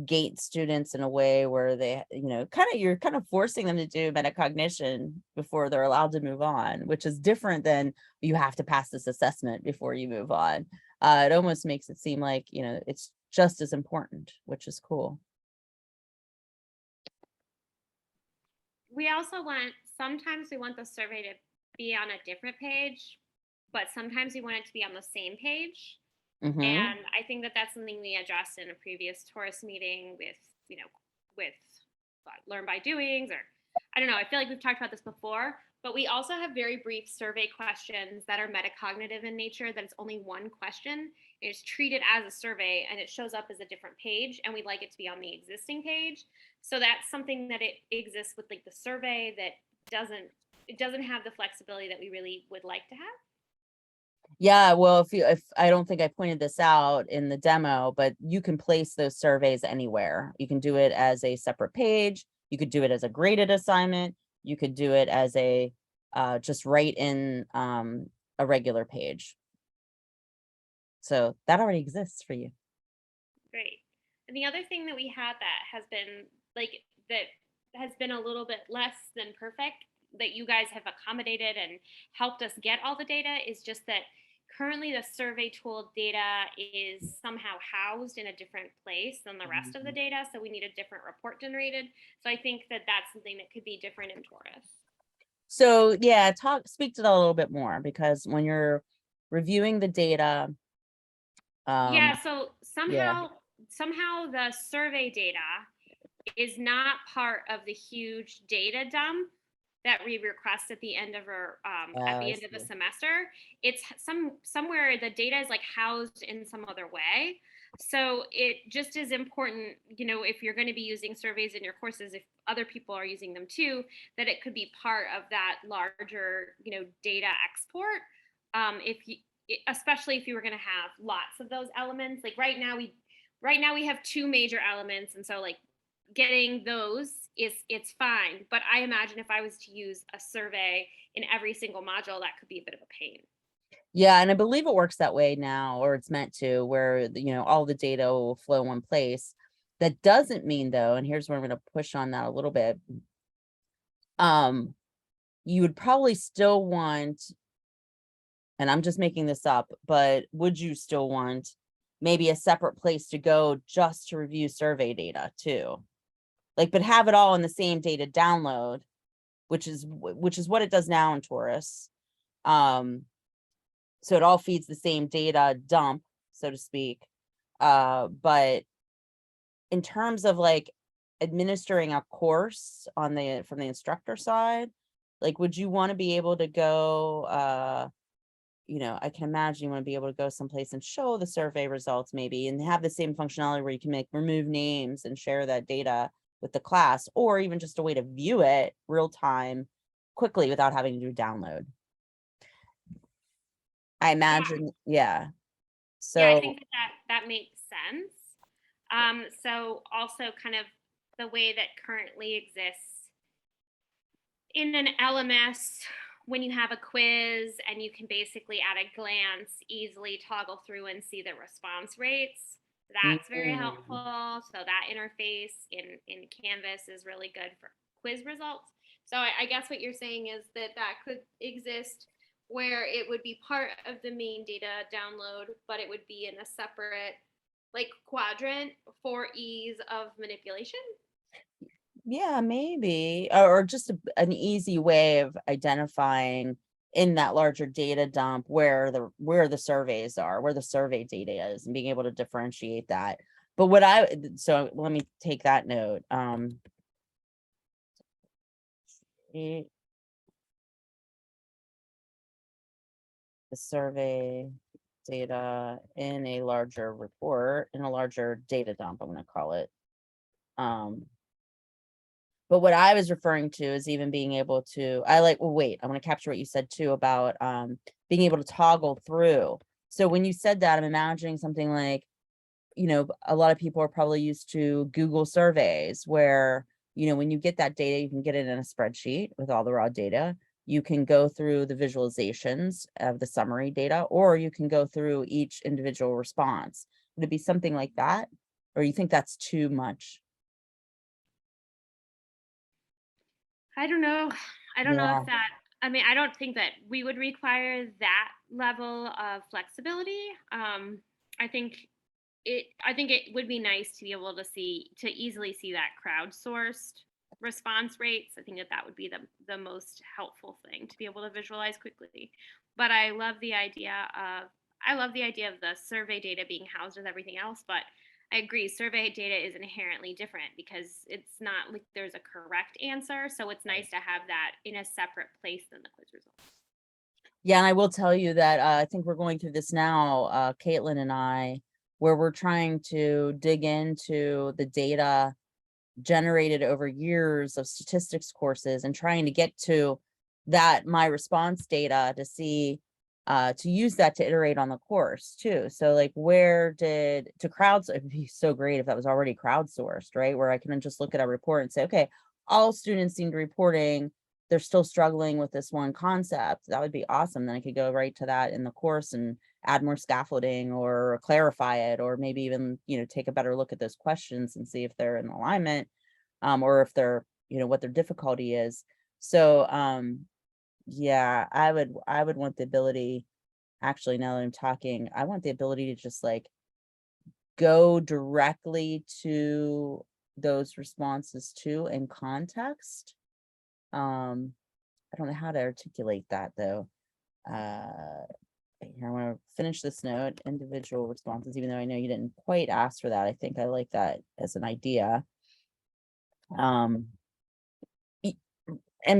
gate students in a way where they, you're kind of forcing them to do metacognition before they're allowed to move on, which is different than you have to pass this assessment before you move on. It almost makes it seem like, it's just as important, which is cool. We also sometimes we want the survey to be on a different page, but sometimes we want it to be on the same page. And I think that that's something we addressed in a previous Torus meeting with Learn by Doings, or I don't know, I feel like we've talked about this before, but we also have very brief survey questions that are metacognitive in nature, that it's only one question. It's treated as a survey and it shows up as a different page, and we'd like it to be on the existing page. So that's something that it exists with like the survey that doesn't have the flexibility that we really would like to have. Yeah, well, if I don't think I pointed this out in the demo, but you can place those surveys anywhere. You can do it as a separate page. You could do it as a graded assignment. You could do it as a just right in a regular page. So that already exists for you. Great. And the other thing that we had that has been a little bit less than perfect, that you guys have accommodated and helped us get all the data, is just that currently the survey tool data is somehow housed in a different place than the rest of the data. So we need a different report generated. So I think that that's something that could be different in Torus. So yeah, speak to that a little bit more, because when you're reviewing the data, yeah, so somehow the survey data is not part of the huge data dump that we request at the end of our at the end of the semester. It's somewhere the data is like housed in some other way. So it just is important, you know, if you're going to be using surveys in your courses, if other people are using them too, that it could be part of that larger, you know, data export. Especially if you were going to have lots of those elements. Like right now we have two major elements, and so like getting those it's fine. But I imagine if I was to use a survey in every single module, that could be a bit of a pain. Yeah, and I believe it works that way now, or it's meant to, where, you know, all the data will flow one place. That doesn't mean, though, and here's where I'm going to push on that a little bit. You would probably still want, and I'm just making this up, but would you still want maybe a separate place to go just to review survey data too? Like, but have it all in the same data download, which is what it does now in Torus. So it all feeds the same data dump, so to speak. But in terms of like administering a course on from the instructor side, like, would you want to be able to go, you know, I can imagine you want to be able to go someplace and show the survey results maybe, and have the same functionality where you can remove names and share that data with the class, or even just a way to view it real time quickly without having to do download. I imagine, yeah. So yeah, I think that makes sense. So also kind of the way that currently exists in an LMS, when you have a quiz and you can basically at a glance easily toggle through and see the response rates, that's very helpful. So that interface in Canvas is really good for quiz results. So I guess what you're saying is that could exist where it would be part of the main data download, but it would be in a separate like quadrant for ease of manipulation. yeah, maybe, or just an easy way of identifying in that larger data dump where the surveys are, where the survey data is, and being able to differentiate that. But so let me take that note. The survey data in a larger report, in a larger data dump, I'm going to call it. But what I was referring to is even being able to, wait, I want to capture what you said too about being able to toggle through. So when you said that, I'm imagining something like, you know, a lot of people are probably used to Google surveys where, you know, when you get that data, you can get it in a spreadsheet with all the raw data. You can go through the visualizations of the summary data, or you can go through each individual response. Would it be something like that? Or you think that's too much? I don't know. I don't know Yeah. if that, I mean, I don't think that we would require that level of flexibility. I think it would be nice to be able to easily see that crowdsourced response rates. I think that would be the most helpful thing to be able to visualize quickly. But I love the idea of the survey data being housed with everything else, but I agree, survey data is inherently different because it's not like there's a correct answer. So it's nice to have that in a separate place than the quiz results. Yeah, and I will tell you that I think we're going through this now, Caitlin and I, where we're trying to dig into the data generated over years of statistics courses and trying to get to that my response data to see to use that to iterate on the course too. So like it'd be so great if that was already crowdsourced, right? Where I can just look at a report and say, okay, all students seem to be reporting they're still struggling with this one concept. That would be awesome. Then I could go right to that in the course and add more scaffolding or clarify it, or maybe even, take a better look at those questions and see if they're in alignment, or if they're, what their difficulty is. So, yeah, I would want the ability, actually, now that I'm talking, I want the ability to just like go directly to those responses too in context. I don't know how to articulate that though. Here, I want to finish this note, individual responses, even though I know you didn't quite ask for that. I think I like that as an idea. And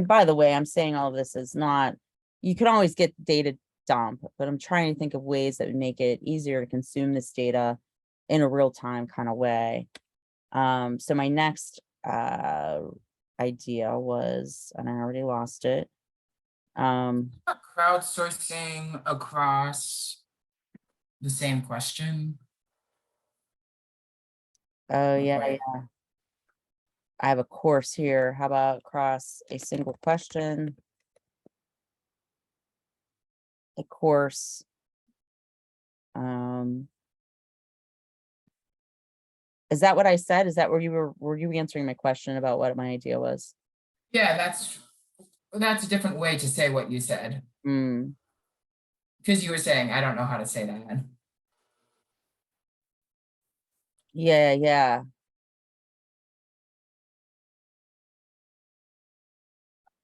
by the way, I'm saying all of this is not, you can always get data dump, but I'm trying to think of ways that would make it easier to consume this data in a real-time kind of way. So my next idea was, and I already lost it. Crowdsourcing across the same question. Oh yeah, Right. yeah. I have a course here. How about across a single question? A course. Is that what I said? Is that where were you answering my question about what my idea was? Yeah, that's a different way to say what you said. Hmm. Because you were saying, I don't know how to say that. Yeah, yeah.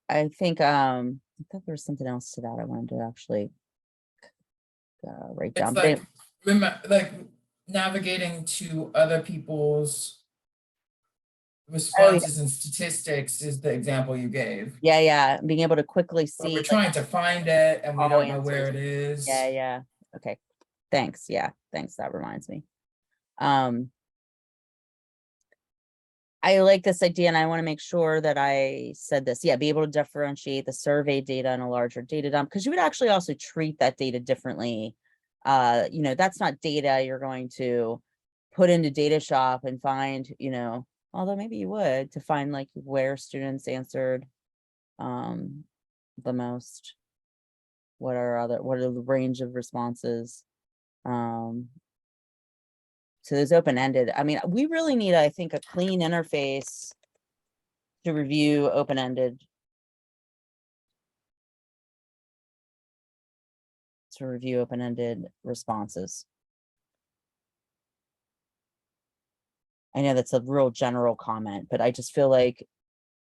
I think I thought there was something else to that I wanted to actually write down. It's like navigating to other people's responses and statistics is the example you gave. Yeah, yeah. Being able to quickly But see. we're trying to find it and we all don't know where answers. it is. Yeah, yeah. Okay. Thanks. Yeah, thanks. That reminds me. I like this idea, and I want to make sure that I said this. Yeah, be able to differentiate the survey data in a larger data dump, because you would actually also treat that data differently. That's not data you're going to put into data shop and find, although maybe you would, to find like where students answered the most. What are the range of responses? So there's open-ended. I mean, we really need, I think, a clean interface to review open-ended. Responses. I know that's a real general comment, but I just feel like,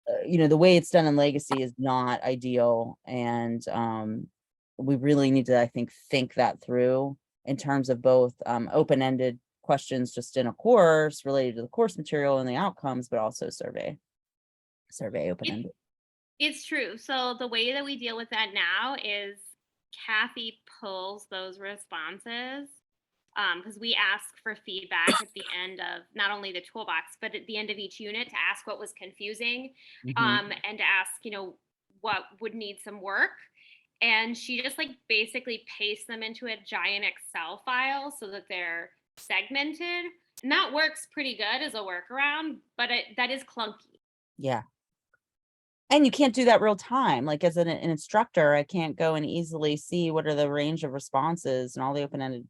the way it's done in Legacy is not ideal. And we really need to, I think that through in terms of both open-ended questions just in a course related to the course material and the outcomes, but also survey open-ended. It's true. So the way that we deal with that now is Kathy pulls those responses, because we ask for feedback at the end of not only the toolbox, but at the end of each unit to ask what was confusing, and to ask, what would need some work. And she just like basically pastes them into a giant Excel file so that they're segmented. And that works pretty good as a workaround, but that is clunky. Yeah. And you can't do that real time. Like as an instructor, I can't go and easily see what are the range of responses and all the open-ended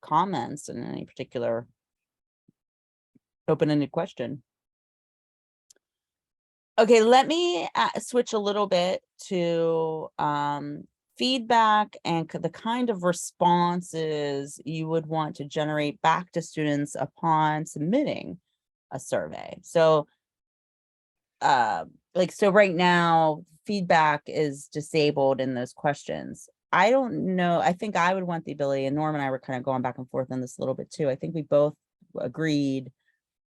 comments in any particular open-ended question. Okay, let me switch a little bit to feedback and the kind of responses you would want to generate back to students upon submitting a survey. So so right now feedback is disabled in those questions. I don't know. I think I would want the ability, and Norm and I were kind of going back and forth on this a little bit too. I think we both agreed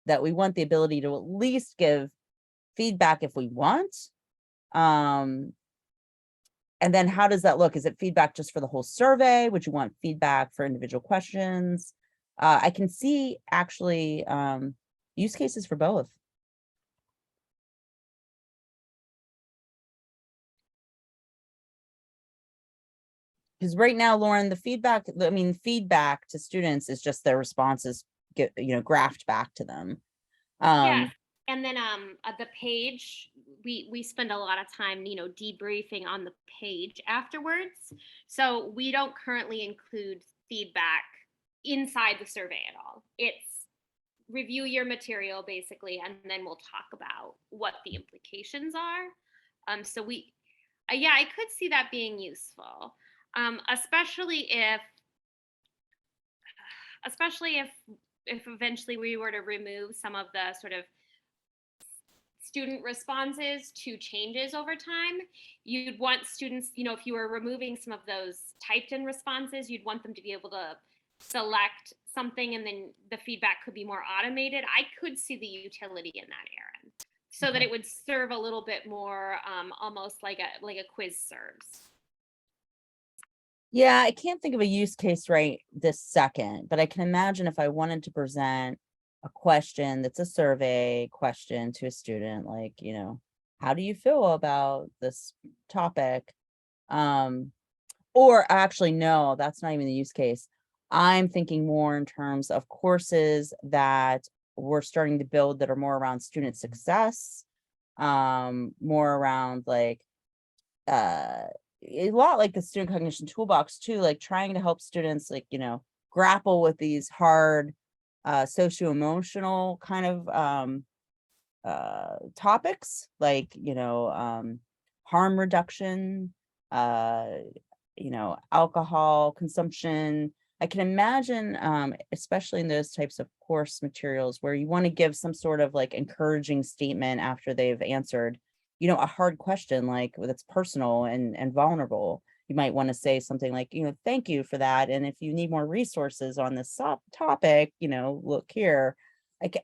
that we want the ability to at least give feedback if we want. And then how does that look? Is it feedback just for the whole survey? Would you want feedback for individual questions? I can see actually use cases for both. because right now, Lauren, the feedback, I mean, feedback to students is just their responses get, graphed back to them. Yes. And then the page, we spend a lot of time, debriefing on the page afterwards. So we don't currently include feedback inside the survey at all. It's review your material basically, and then we'll talk about what the implications are. So yeah, I could see that being useful, especially if eventually we were to remove some of the sort of student responses to changes over time. You'd want students, if you were removing some of those typed in responses, you'd want them to be able to select something, and then the feedback could be more automated. I could see the utility in that, Erin, so that it would serve a little bit more, almost like a quiz serves. Yeah, I can't think of a use case right this second, but I can imagine if I wanted to present a question that's a survey question to a student, like, how do you feel about this topic? Or actually, no, that's not even the use case. I'm thinking more in terms of courses that we're starting to build that are more around student success, more around like, a lot like the student cognition toolbox too, like trying to help students like, grapple with these hard, socio-emotional kind of, topics, like, harm reduction, alcohol consumption. I can imagine, especially in those types of course materials where you want to give some sort of like encouraging statement after they've answered, a hard question, like that's personal and vulnerable. You might want to say something like, thank you for that. And if you need more resources on this topic, look here.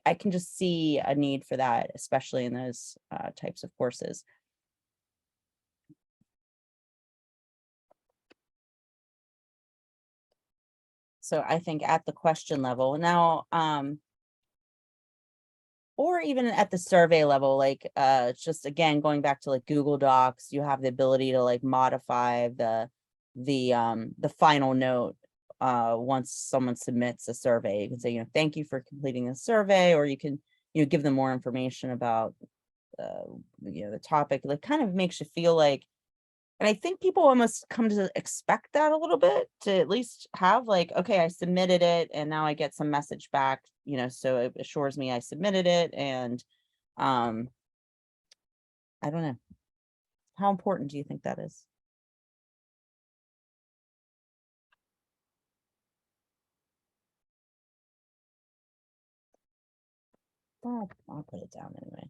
I can just see a need for that, especially in those types of courses. So I think at the question level now, or even at the survey level, like it's just again going back to like Google Docs, you have the ability to like modify the final note once someone submits a survey. You can say, thank you for completing the survey, or you can give them more information about the topic. That kind of makes you feel like, and I think people almost come to expect that a little bit, to at least have like, okay, I submitted it and now I get some message back, so it assures me I submitted it. And I don't know. How important do you think that is? I'll put it down anyway.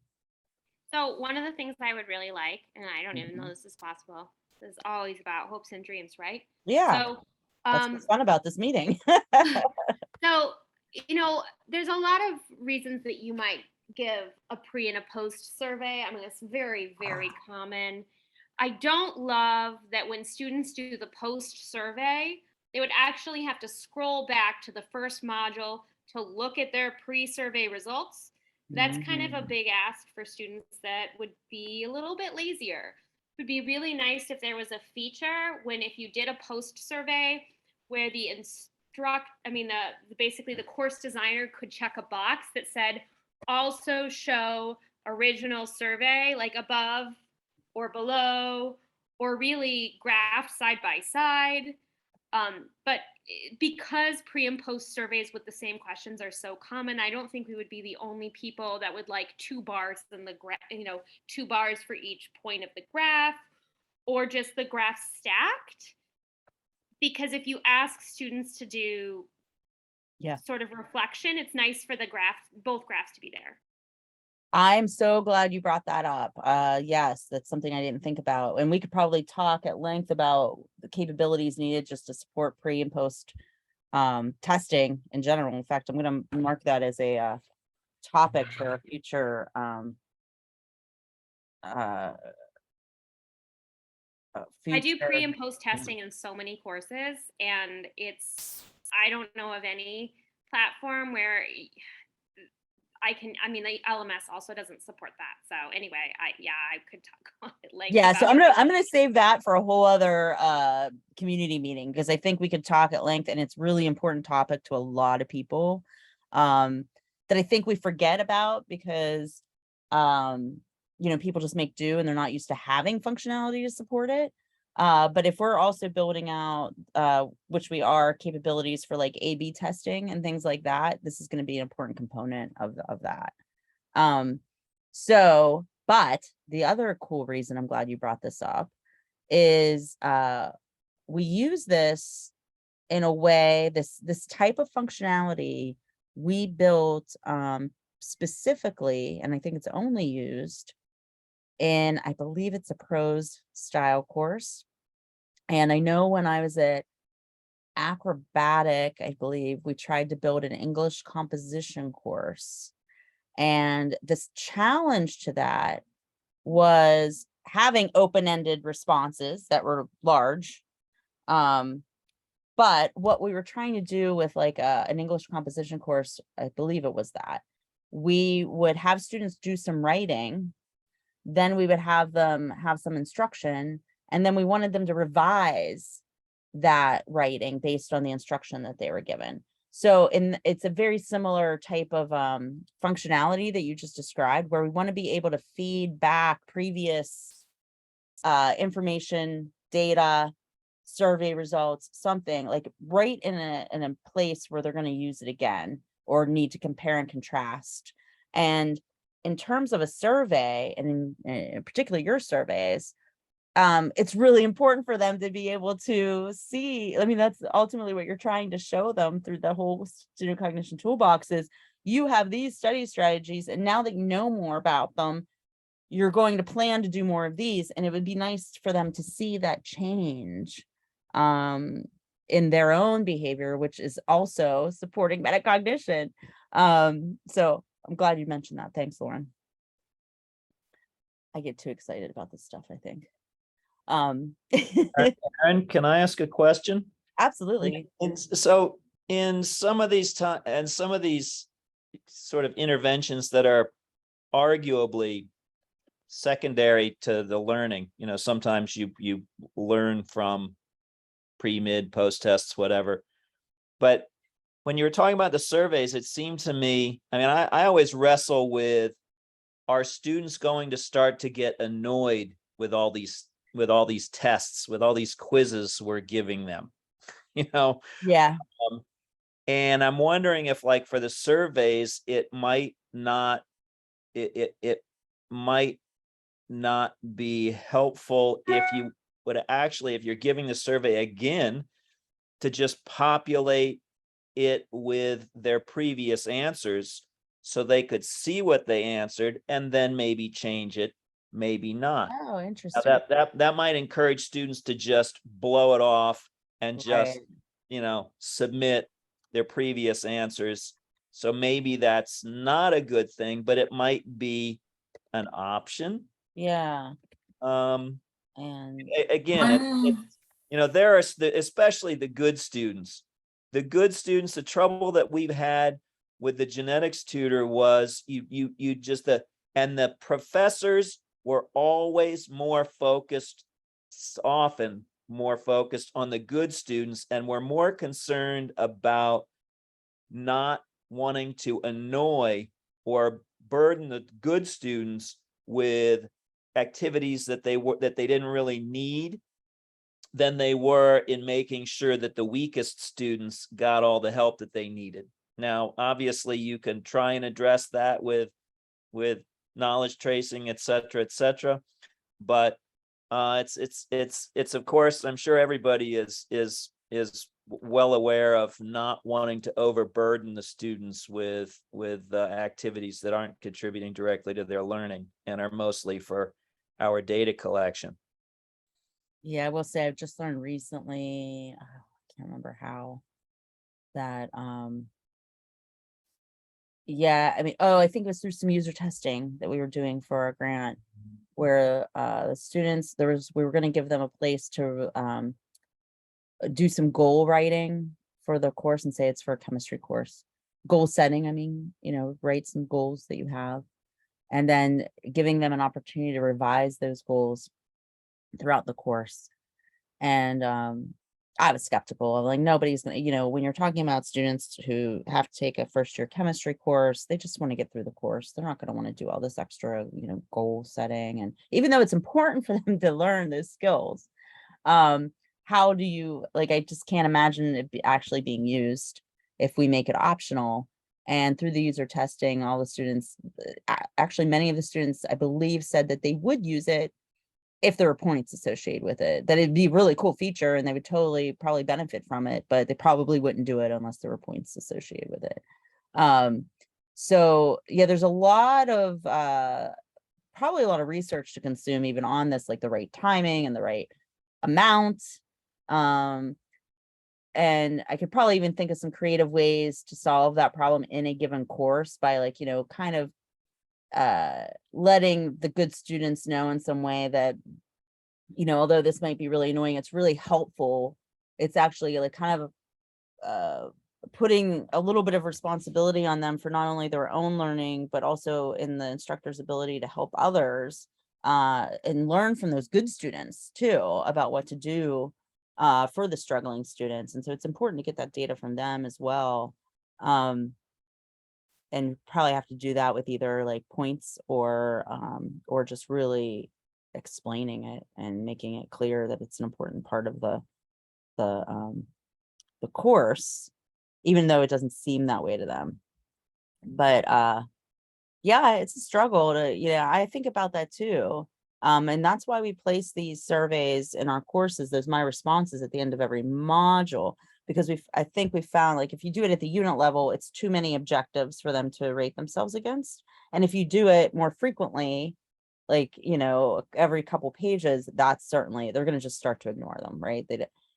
So one of the things I would really like, and I don't even know this is possible, this is always about hopes and dreams, right? Yeah. So that's what's fun about this meeting. So, there's a lot of reasons that you might give a pre and a post survey. I mean, it's very, very common. I don't love that when students do the post survey, they would actually have to scroll back to the first module to look at their pre-survey results. That's kind of a big ask for students that would be a little bit lazier. It would be really nice if there was a feature when, if you did a post survey, where the basically the course designer could check a box that said also show original survey, like above or below, or really graph side by side. But because pre and post surveys with the same questions are so common, I don't think we would be the only people that would like 2 bars in the graph, 2 bars for each point of the graph, or just the graph stacked. Because if you ask students to do sort of reflection, it's nice for both graphs to be there. I'm so glad you brought that up. Yes, that's something I didn't think about. And we could probably talk at length about the capabilities needed just to support pre and post testing in general. In fact, I'm going to mark that as a topic for a future I do pre and post testing in so many courses, and I don't know of any platform where I mean, the LMS also doesn't support that. So anyway, I could talk on it later. Yeah, so I'm gonna save that for a whole other community meeting, because I think we could talk at length, and it's really important topic to a lot of people that I think we forget about, because people just make do and they're not used to having functionality to support it. But if we're also building out, which we are, capabilities for like A/B testing and things like that, this is going to be an important component of that. But the other cool reason I'm glad you brought this up is we use this in a way, this type of functionality we built specifically, and I think it's only used in, I believe it's a prose style course. And I know when I was at Acrobatic, I believe we tried to build an English composition course. And this challenge to that was having open-ended responses that were large. But what we were trying to do with like an English composition course, I believe it was that we would have students do some writing, then we would have them have some instruction, and then we wanted them to revise that writing based on the instruction that they were given. So it's a very similar type of functionality that you just described, where we want to be able to feed back previous information, data, survey results, something like right in a place where they're going to use it again or need to compare and contrast. And in terms of a survey, and in particular your surveys, it's really important for them to be able to see. I mean, that's ultimately what you're trying to show them through the whole student cognition toolbox is you have these study strategies, and now that you know more about them, you're going to plan to do more of these. And it would be nice for them to see that change in their own behavior, which is also supporting metacognition. So I'm glad you mentioned that. Thanks, Lauren. I get too excited about this stuff, I think. Aaron, can I ask a question? Absolutely. So in some of these sort of interventions that are arguably secondary to the learning, sometimes you learn from pre, mid, post tests, whatever. But when you were talking about the surveys, it seemed to me, I always wrestle with, are students going to start to get annoyed with all these tests, with all these quizzes we're giving them, Yeah. And I'm wondering if, like, for the surveys, it might not be helpful if you would actually, if you're giving the survey again, to just populate it with their previous answers so they could see what they answered and then maybe change it, maybe not. Oh, interesting. That might encourage students to just blow it off and just, submit their previous answers. So maybe that's not a good thing, but it might be an option. Yeah. And One- there are especially the good students. The trouble that we've had with the genetics tutor was and the professors were always often more focused on the good students, and were more concerned about not wanting to annoy or burden the good students with activities that they didn't really need than they were in making sure that the weakest students got all the help that they needed. Now, obviously, you can try and address that with knowledge tracing, et cetera, but it's of course, I'm sure everybody is well aware of not wanting to overburden the students with activities that aren't contributing directly to their learning and are mostly for our data collection. Yeah, I will say I've just learned recently, I can't remember how, that I think it was through some user testing that we were doing for our grant, where the students, we were going to give them a place to do some goal writing for the course, and say it's for a chemistry course. goal setting, I mean, write some goals that you have, and then giving them an opportunity to revise those goals throughout the course. And I was skeptical. I'm like, nobody's gonna, when you're talking about students who have to take a first year chemistry course, they just want to get through the course. They're not going to want to do all this extra, goal setting. And even though it's important for them to learn those skills, how do you, I just can't imagine it actually being used if we make it optional. And through the user testing, all the students, actually many of the students, I believe, said that they would use it if there were points associated with it, that it'd be a really cool feature and they would totally probably benefit from it, but they probably wouldn't do it unless there were points associated with it. So yeah, there's a lot of probably a lot of research to consume even on this, like the right timing and the right amount. And I could probably even think of some creative ways to solve that problem in a given course by kind of letting the good students know in some way that, although this might be really annoying, it's really helpful. It's actually kind of putting a little bit of responsibility on them for not only their own learning, but also in the instructor's ability to help others and learn from those good students too about what to do for the struggling students. And so it's important to get that data from them as well. And probably have to do that with either points or just really explaining it and making it clear that it's an important part of the course, even though it doesn't seem that way to them. But yeah, it's a struggle to, I think about that too. And that's why we place these surveys in our courses, those my responses at the end of every module, because I think we found if you do it at the unit level, it's too many objectives for them to rate themselves against. And if you do it more frequently, every couple pages, that's certainly, they're going to just start to ignore them, right?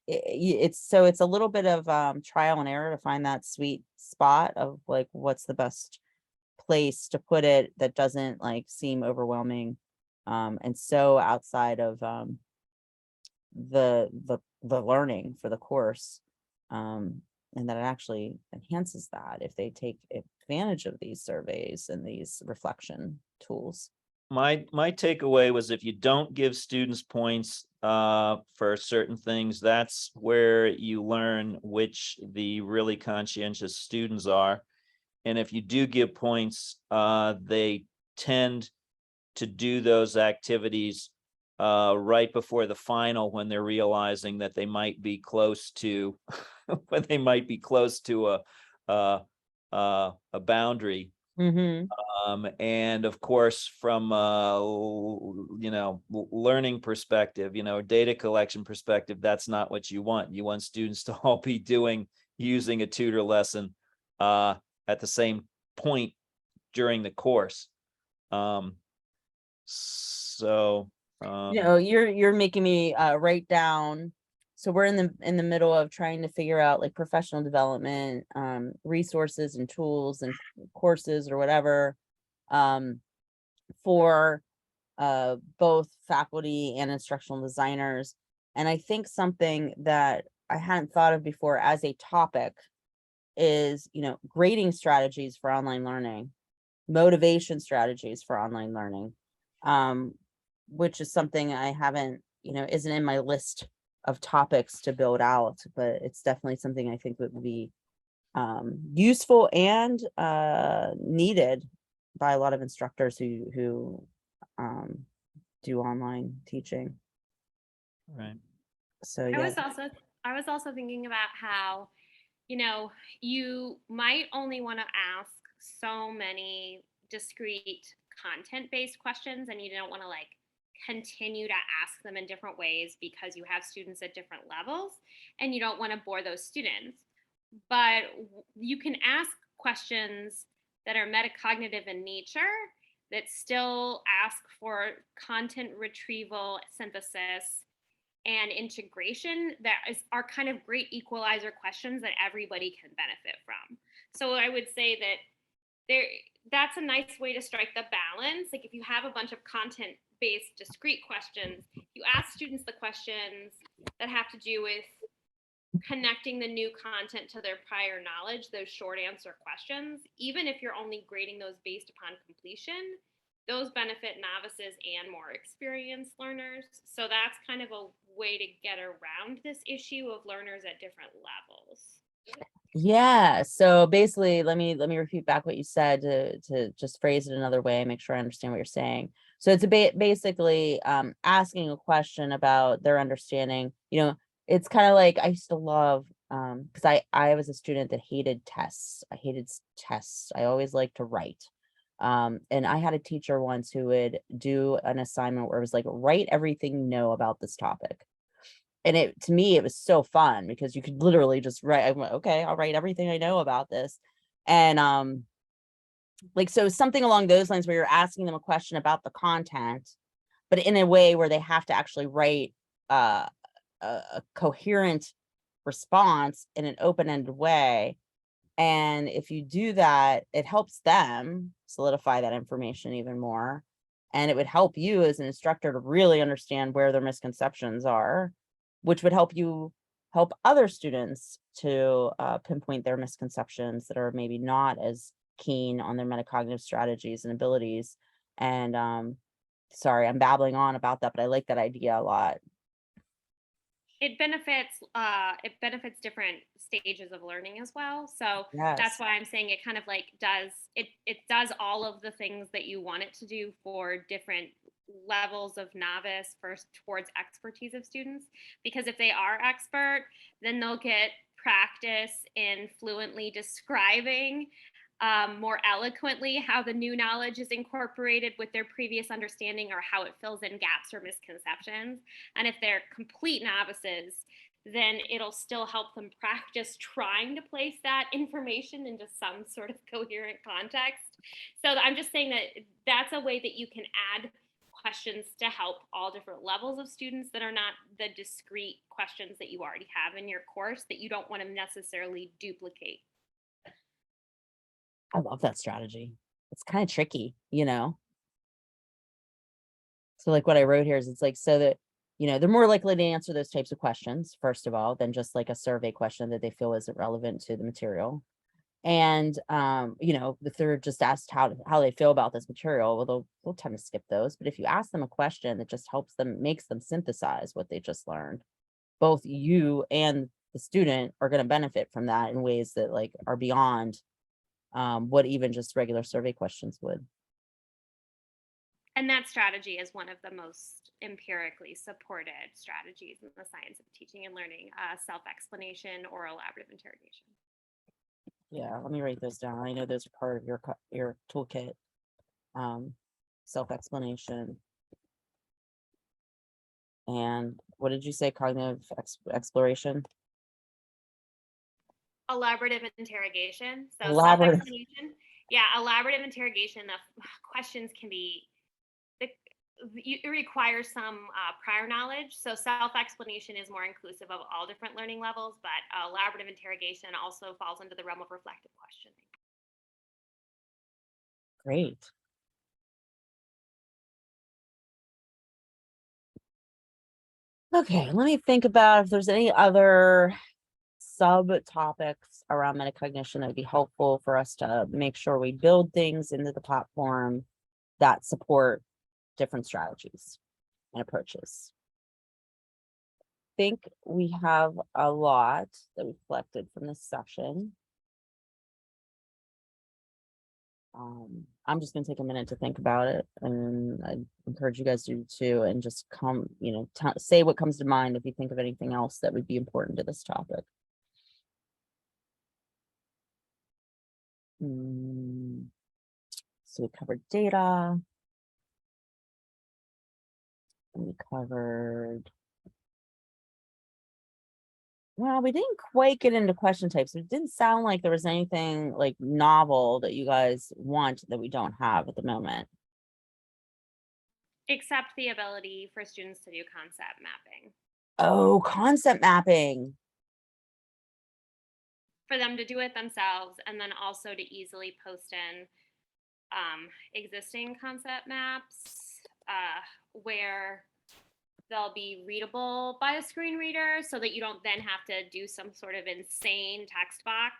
It's a little bit of trial and error to find that sweet spot of what's the best place to put it that doesn't seem overwhelming and so outside of the learning for the course, and that it actually enhances that if they take advantage of these surveys and these reflection tools. My takeaway was, if you don't give students points for certain things, that's where you learn which the really conscientious students are. And if you do give points, they tend to do those activities right before the final, when they're realizing that they might be close to when they might be close to a boundary. And of course, from learning perspective, data collection perspective, that's not what you want. You want students to all be using a tutor lesson at the same point during the course. You're making me write down. So we're in the middle of trying to figure out professional development resources and tools and courses or whatever for both faculty and instructional designers. And I think something that I hadn't thought of before as a topic is, grading strategies for online learning, motivation strategies for online learning, which is something I haven't, isn't in my list of topics to build out, but it's definitely something I think would be useful and needed by a lot of instructors who do online teaching. Right. So yeah. I was also thinking about how, you might only want to ask so many discrete content-based questions, and you don't want to continue to ask them in different ways because you have students at different levels and you don't want to bore those students. But you can ask questions that are metacognitive in nature that still ask for content retrieval, synthesis, and integration that are kind of great equalizer questions that everybody can benefit from. So I would say that that's a nice way to strike the balance. If you have a bunch of content-based discrete questions, you ask students the questions that have to do with connecting the new content to their prior knowledge, those short answer questions, even if you're only grading those based upon completion, those benefit novices and more experienced learners. So that's kind of a way to get around this issue of learners at different levels. Yeah. So basically, let me repeat back what you said to just phrase it another way, make sure I understand what you're saying. So it's basically asking a question about their understanding. You know, it's kind of like I used to love because I was a student that hated tests. I hated tests. I always liked to write. And I had a teacher once who would do an assignment where it was like, write everything you know about this topic. And it, to me, it was so fun because you could literally just write, I went, okay, I'll write everything I know about this. And like, so something along those lines where you're asking them a question about the content, but in a way where they have to actually write a coherent response in an open-ended way. And if you do that, it helps them solidify that information even more. And it would help you as an instructor to really understand where their misconceptions are, which would help you help other students to pinpoint their misconceptions that are maybe not as keen on their metacognitive strategies and abilities. And sorry, I'm babbling on about that, but I like that idea a lot. It benefits different stages of learning as well. So Yes. that's why I'm saying it kind of like it does all of the things that you want it to do for different levels of novice first towards expertise of students. Because if they are expert, then they'll get practice in fluently describing more eloquently how the new knowledge is incorporated with their previous understanding or how it fills in gaps or misconceptions. And if they're complete novices, then it'll still help them practice trying to place that information into some sort of coherent context. So I'm just saying that that's a way that you can add questions to help all different levels of students that are not the discrete questions that you already have in your course that you don't want to necessarily duplicate. I love that strategy. It's kind of tricky, you know? So like what I wrote here is it's like, so that, you know, they're more likely to answer those types of questions, first of all, than just like a survey question that they feel isn't relevant to the material. And, you know, if they're just asked how they feel about this material, well, they'll tend to skip those. But if you ask them a question that just helps them, makes them synthesize what they just learned, both you and the student are going to benefit from that in ways that like are beyond what even just regular survey questions would. And that strategy is one of the most empirically supported strategies in the science of teaching and learning, self-explanation or elaborative interrogation. Yeah, let me write those down. I know those are part of your toolkit. Self-explanation. And what did you say? Cognitive exploration? Elaborative interrogation. So Elaborative. self-explanation. Yeah, elaborative interrogation. The questions can be, it requires some prior knowledge. So self-explanation is more inclusive of all different learning levels, but elaborative interrogation also falls into the realm of reflective questioning. Great. Okay, let me think about if there's any other subtopics around metacognition that would be helpful for us to make sure we build things into the platform that support different strategies and approaches. I think we have a lot that we collected from this session. I'm just going to take a minute to think about it, and I encourage you guys to do too, and just come, you know, say what comes to mind if you think of anything else that would be important to this topic. So we covered data. And we covered, well, we didn't quite get into question types. It didn't sound like there was anything like novel that you guys want that we don't have at the moment. Except the ability for students to do concept mapping. Oh, concept mapping. For them to do it themselves, and then also to easily post in existing concept maps where they'll be readable by a screen reader so that you don't then have to do some sort of insane text box.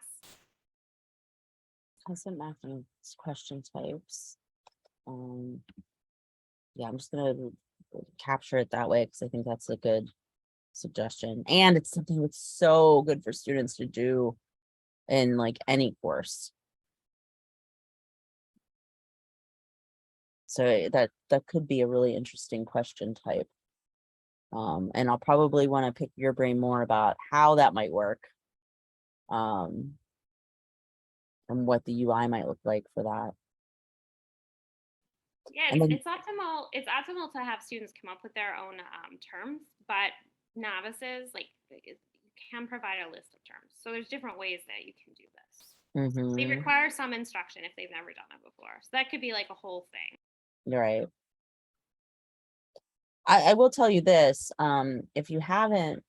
Constant mapping question types. Yeah, I'm just gonna capture it that way because I think that's a good suggestion. And it's something that's so good for students to do in like any course. So that could be a really interesting question type. And I'll probably want to pick your brain more about how that might work. And what the UI might look like for that. Yeah, And then- it's optimal. It's optimal to have students come up with their own terms, but novices, like, you can provide a list of terms. So there's different ways that you can do this. They Mhm. require some instruction if they've never done it before. So that could be like a whole thing. You're right. I will tell you this, if you haven't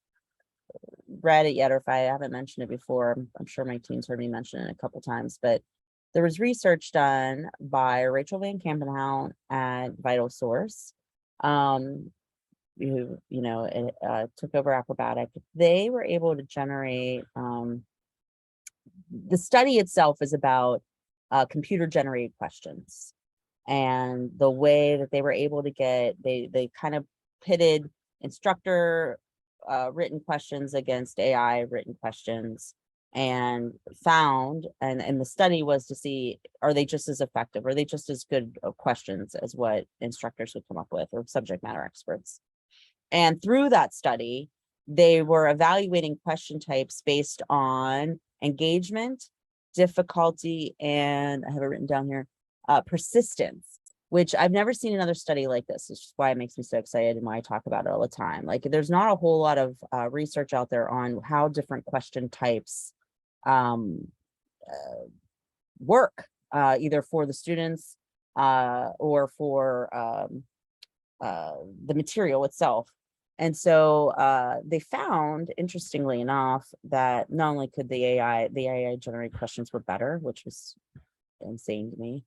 read it yet, or if I haven't mentioned it before, I'm sure my team's heard me mention it a couple times, but there was research done by Rachel Van Kampenhout at Vital Source, who, took over Acrobatic. They were able to generate, the study itself is about computer generated questions, and the way that they were able to get, they kind of pitted instructor written questions against AI written questions, and found, and the study was to see, are they just as effective? Are they just as good of questions as what instructors would come up with, or subject matter experts? And through that study, they were evaluating question types based on engagement, difficulty, and I have it written down here, persistence, which I've never seen another study like this. Which is why it makes me so excited and why I talk about it all the time. Like, there's not a whole lot of research out there on how different question types work, either for the students or for the material itself. And so they found, interestingly enough, that not only could the AI generate questions were better, which was insane to me.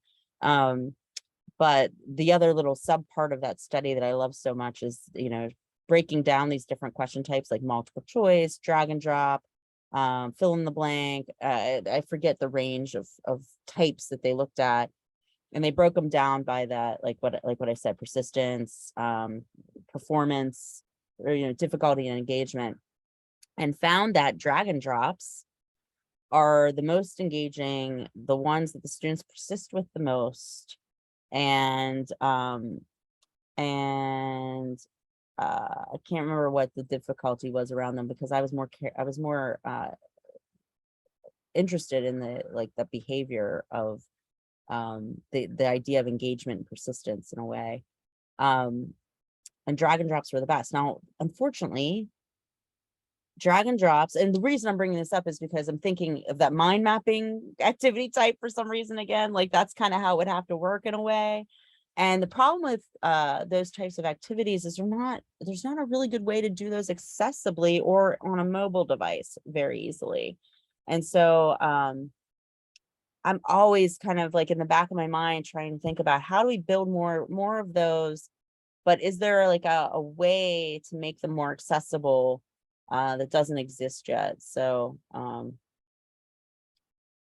But the other little sub part of that study that I love so much is, breaking down these different question types, like multiple choice, drag and drop, fill in the blank. I forget the range of types that they looked at. And they broke them down by that, like what I said, persistence, performance, or, difficulty and engagement, and found that drag and drops are the most engaging, the ones that the students persist with the most. And I can't remember what the difficulty was around them, because I was more interested in the behavior of the idea of engagement and persistence in a way. And drag and drops were the best. Now, unfortunately, drag and drops, and the reason I'm bringing this up is because I'm thinking of that mind mapping activity type for some reason. Again, like, that's kind of how it would have to work in a way. And the problem with those types of activities is there's not a really good way to do those accessibly or on a mobile device very easily. And so I'm always kind of like in the back of my mind trying to think about, how do we build more of those, but is there like a way to make them more accessible that doesn't exist yet? So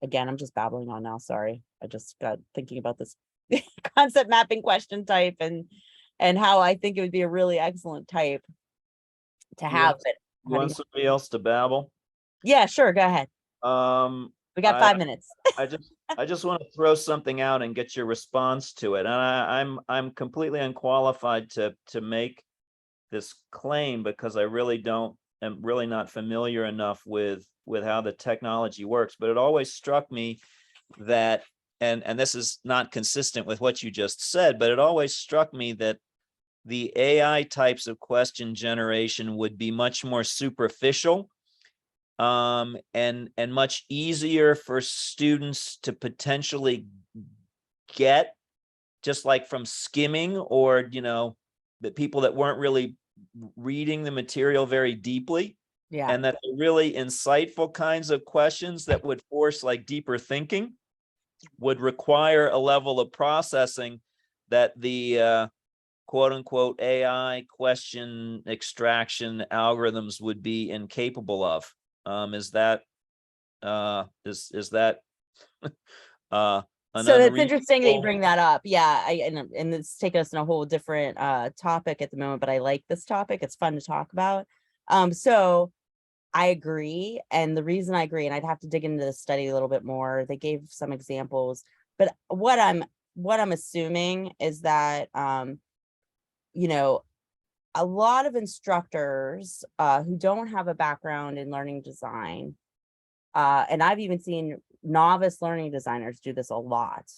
again, I'm just babbling on now, sorry. I just got thinking about this concept mapping question type and how I think it would be a really excellent type to have. But You want somebody else to babble? Yeah, sure, go ahead. We got 5 minutes. I just want to throw something out and get your response to it. And I'm completely unqualified to make this claim, because I really am really not familiar enough with how the technology works. But it always struck me that, and this is not consistent with what you just said, but it always struck me that the AI types of question generation would be much more superficial, and much easier for students to potentially get, just like from skimming, or the people that weren't really reading the material very deeply. Yeah. And that the really insightful kinds of questions that would force like deeper thinking would require a level of processing that the quote unquote AI question extraction algorithms would be incapable of. Is that an So it's interesting that you unreasonable? bring that up. Yeah, and it's taken us in a whole different topic at the moment, but I like this topic. It's fun to talk about. So I agree, and the reason I agree, and I'd have to dig into the study a little bit more. They gave some examples, but what I'm assuming is that you know, a lot of instructors who don't have a background in learning design, and I've even seen novice learning designers do this a lot,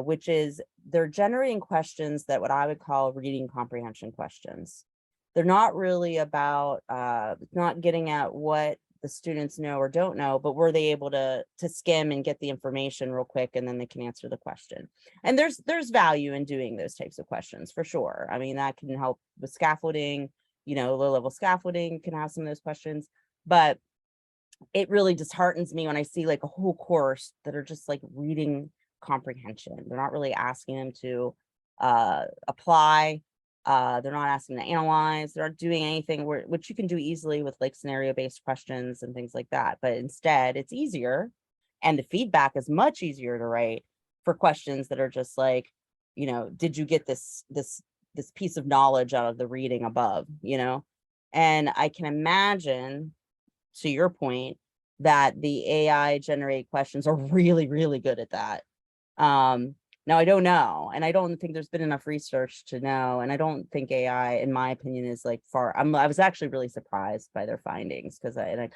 which is they're generating questions that what I would call reading comprehension questions. They're not really about not getting at what the students know or don't know, but were they able to skim and get the information real quick, and then they can answer the question. And there's value in doing those types of questions for sure. I mean, that can help with scaffolding, low level scaffolding can have some of those questions, but it really disheartens me when I see like a whole course that are just like reading comprehension. They're not really asking them to apply. They're not asking to analyze. They're not doing anything which you can do easily with like scenario-based questions and things like that. But instead, it's easier, and the feedback is much easier to write for questions that are just like, did you get this piece of knowledge out of the reading above, And I can imagine, to your point, that the AI generated questions are really, really good at that. Now I don't know, and I don't think there's been enough research to know, and I don't think AI, in my opinion, is like far. I was actually really surprised by their findings, because I'm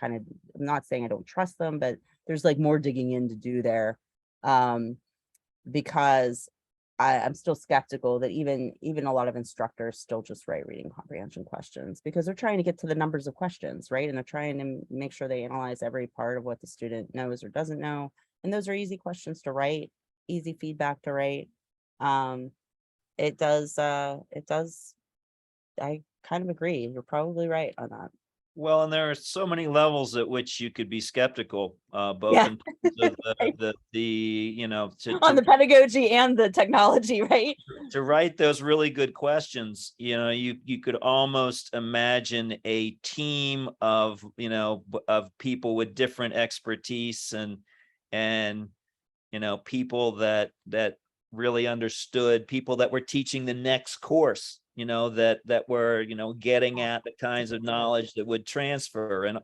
not saying I don't trust them, but there's like more digging in to do there, because I'm still skeptical that even a lot of instructors still just write reading comprehension questions, because they're trying to get to the numbers of questions, right? And they're trying to make sure they analyze every part of what the student knows or doesn't know. And those are easy questions to write, easy feedback to write. It does, I kind of agree. You're probably right on that. Well, and there are so many levels at which you could be skeptical, both Yeah. in terms of Right. to the pedagogy and the technology, right? to write those really good questions. You could almost imagine a team of people with different expertise and people that really understood, people that were teaching the next course, that were, getting at the kinds of knowledge that would transfer, and,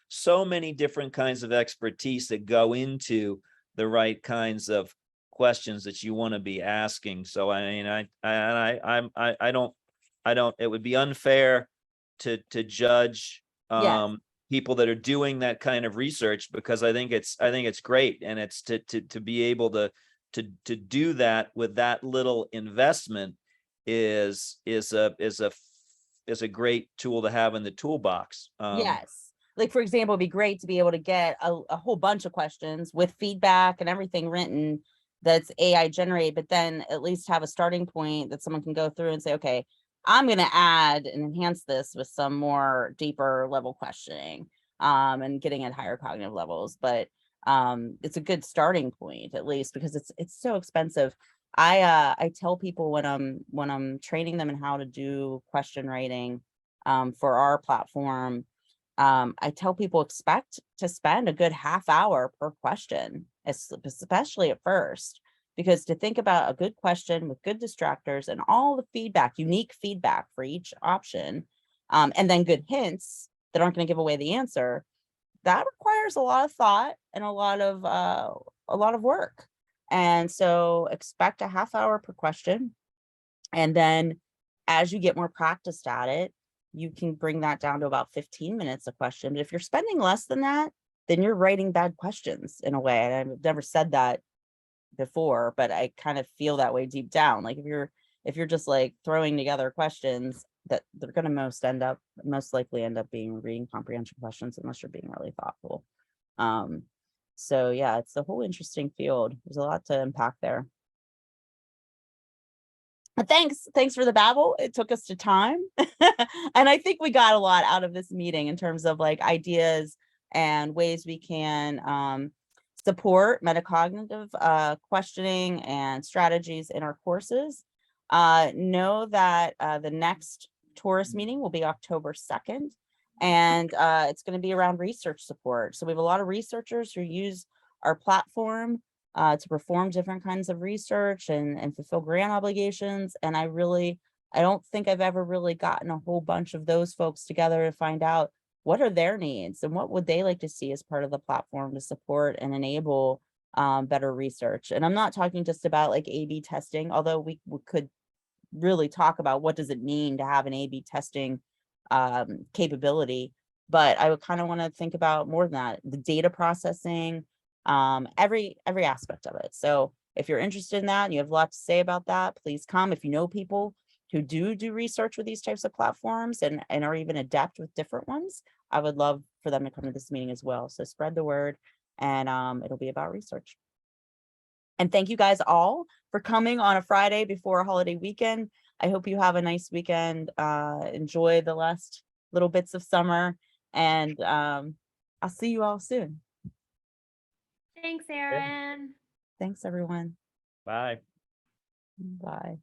so many different kinds of expertise that go into the right kinds of questions that you want to be asking. So, I mean, I don't, it would be unfair to judge, Yes. people that are doing that kind of research, because I think it's great, and it's to be able to do that with that little investment is a great tool to have in the toolbox. Yes. Like, for example, it'd be great to be able to get a whole bunch of questions with feedback and everything written that's AI generated, but then at least have a starting point that someone can go through and say, okay, I'm going to add and enhance this with some more deeper level questioning, and getting at higher cognitive levels. But it's a good starting point, at least, because it's so expensive. I tell people when I'm training them in how to do question writing for our platform, I tell people expect to spend a good half hour per question, especially at first, because to think about a good question with good distractors and all the feedback, unique feedback for each option, and then good hints that aren't going to give away the answer, that requires a lot of thought and a lot of work. And so expect a half hour per question. And then as you get more practiced at it, you can bring that down to about 15 minutes a question. But if you're spending less than that, then you're writing bad questions in a way. And I've never said that before, but I kind of feel that way deep down. Like if you're just like throwing together questions, that they're going to most likely end up being reading comprehension questions, unless you're being really thoughtful. So yeah, it's a whole interesting field. There's a lot to unpack there. But thanks for the babble. It took us to time. And I think we got a lot out of this meeting in terms of like ideas and ways we can support metacognitive questioning and strategies in our courses. Know that the next Torus meeting will be October 2nd, and it's going to be around research support. So we have a lot of researchers who use our platform to perform different kinds of research and fulfill grant obligations. And I don't think I've ever really gotten a whole bunch of those folks together to find out what are their needs and what would they like to see as part of the platform to support and enable better research. And I'm not talking just about like A/B testing, although we could really talk about what does it mean to have an A/B testing capability. But I would kind of want to think about more than that, the data processing, every aspect of it. So if you're interested in that and you have a lot to say about that, please come. If you know people who do research with these types of platforms and are even adept with different ones, I would love for them to come to this meeting as well. So spread the word, and it'll be about research. And thank you guys all for coming on a Friday before a holiday weekend. I hope you have a nice weekend. Enjoy the last little bits of summer, and I'll see you all soon. Thanks, Erin. Thanks, everyone. Bye. Bye.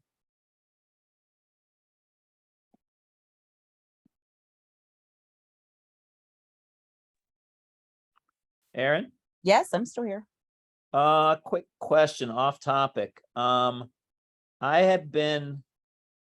Aaron? Yes, I'm still here. Quick question off topic. I have been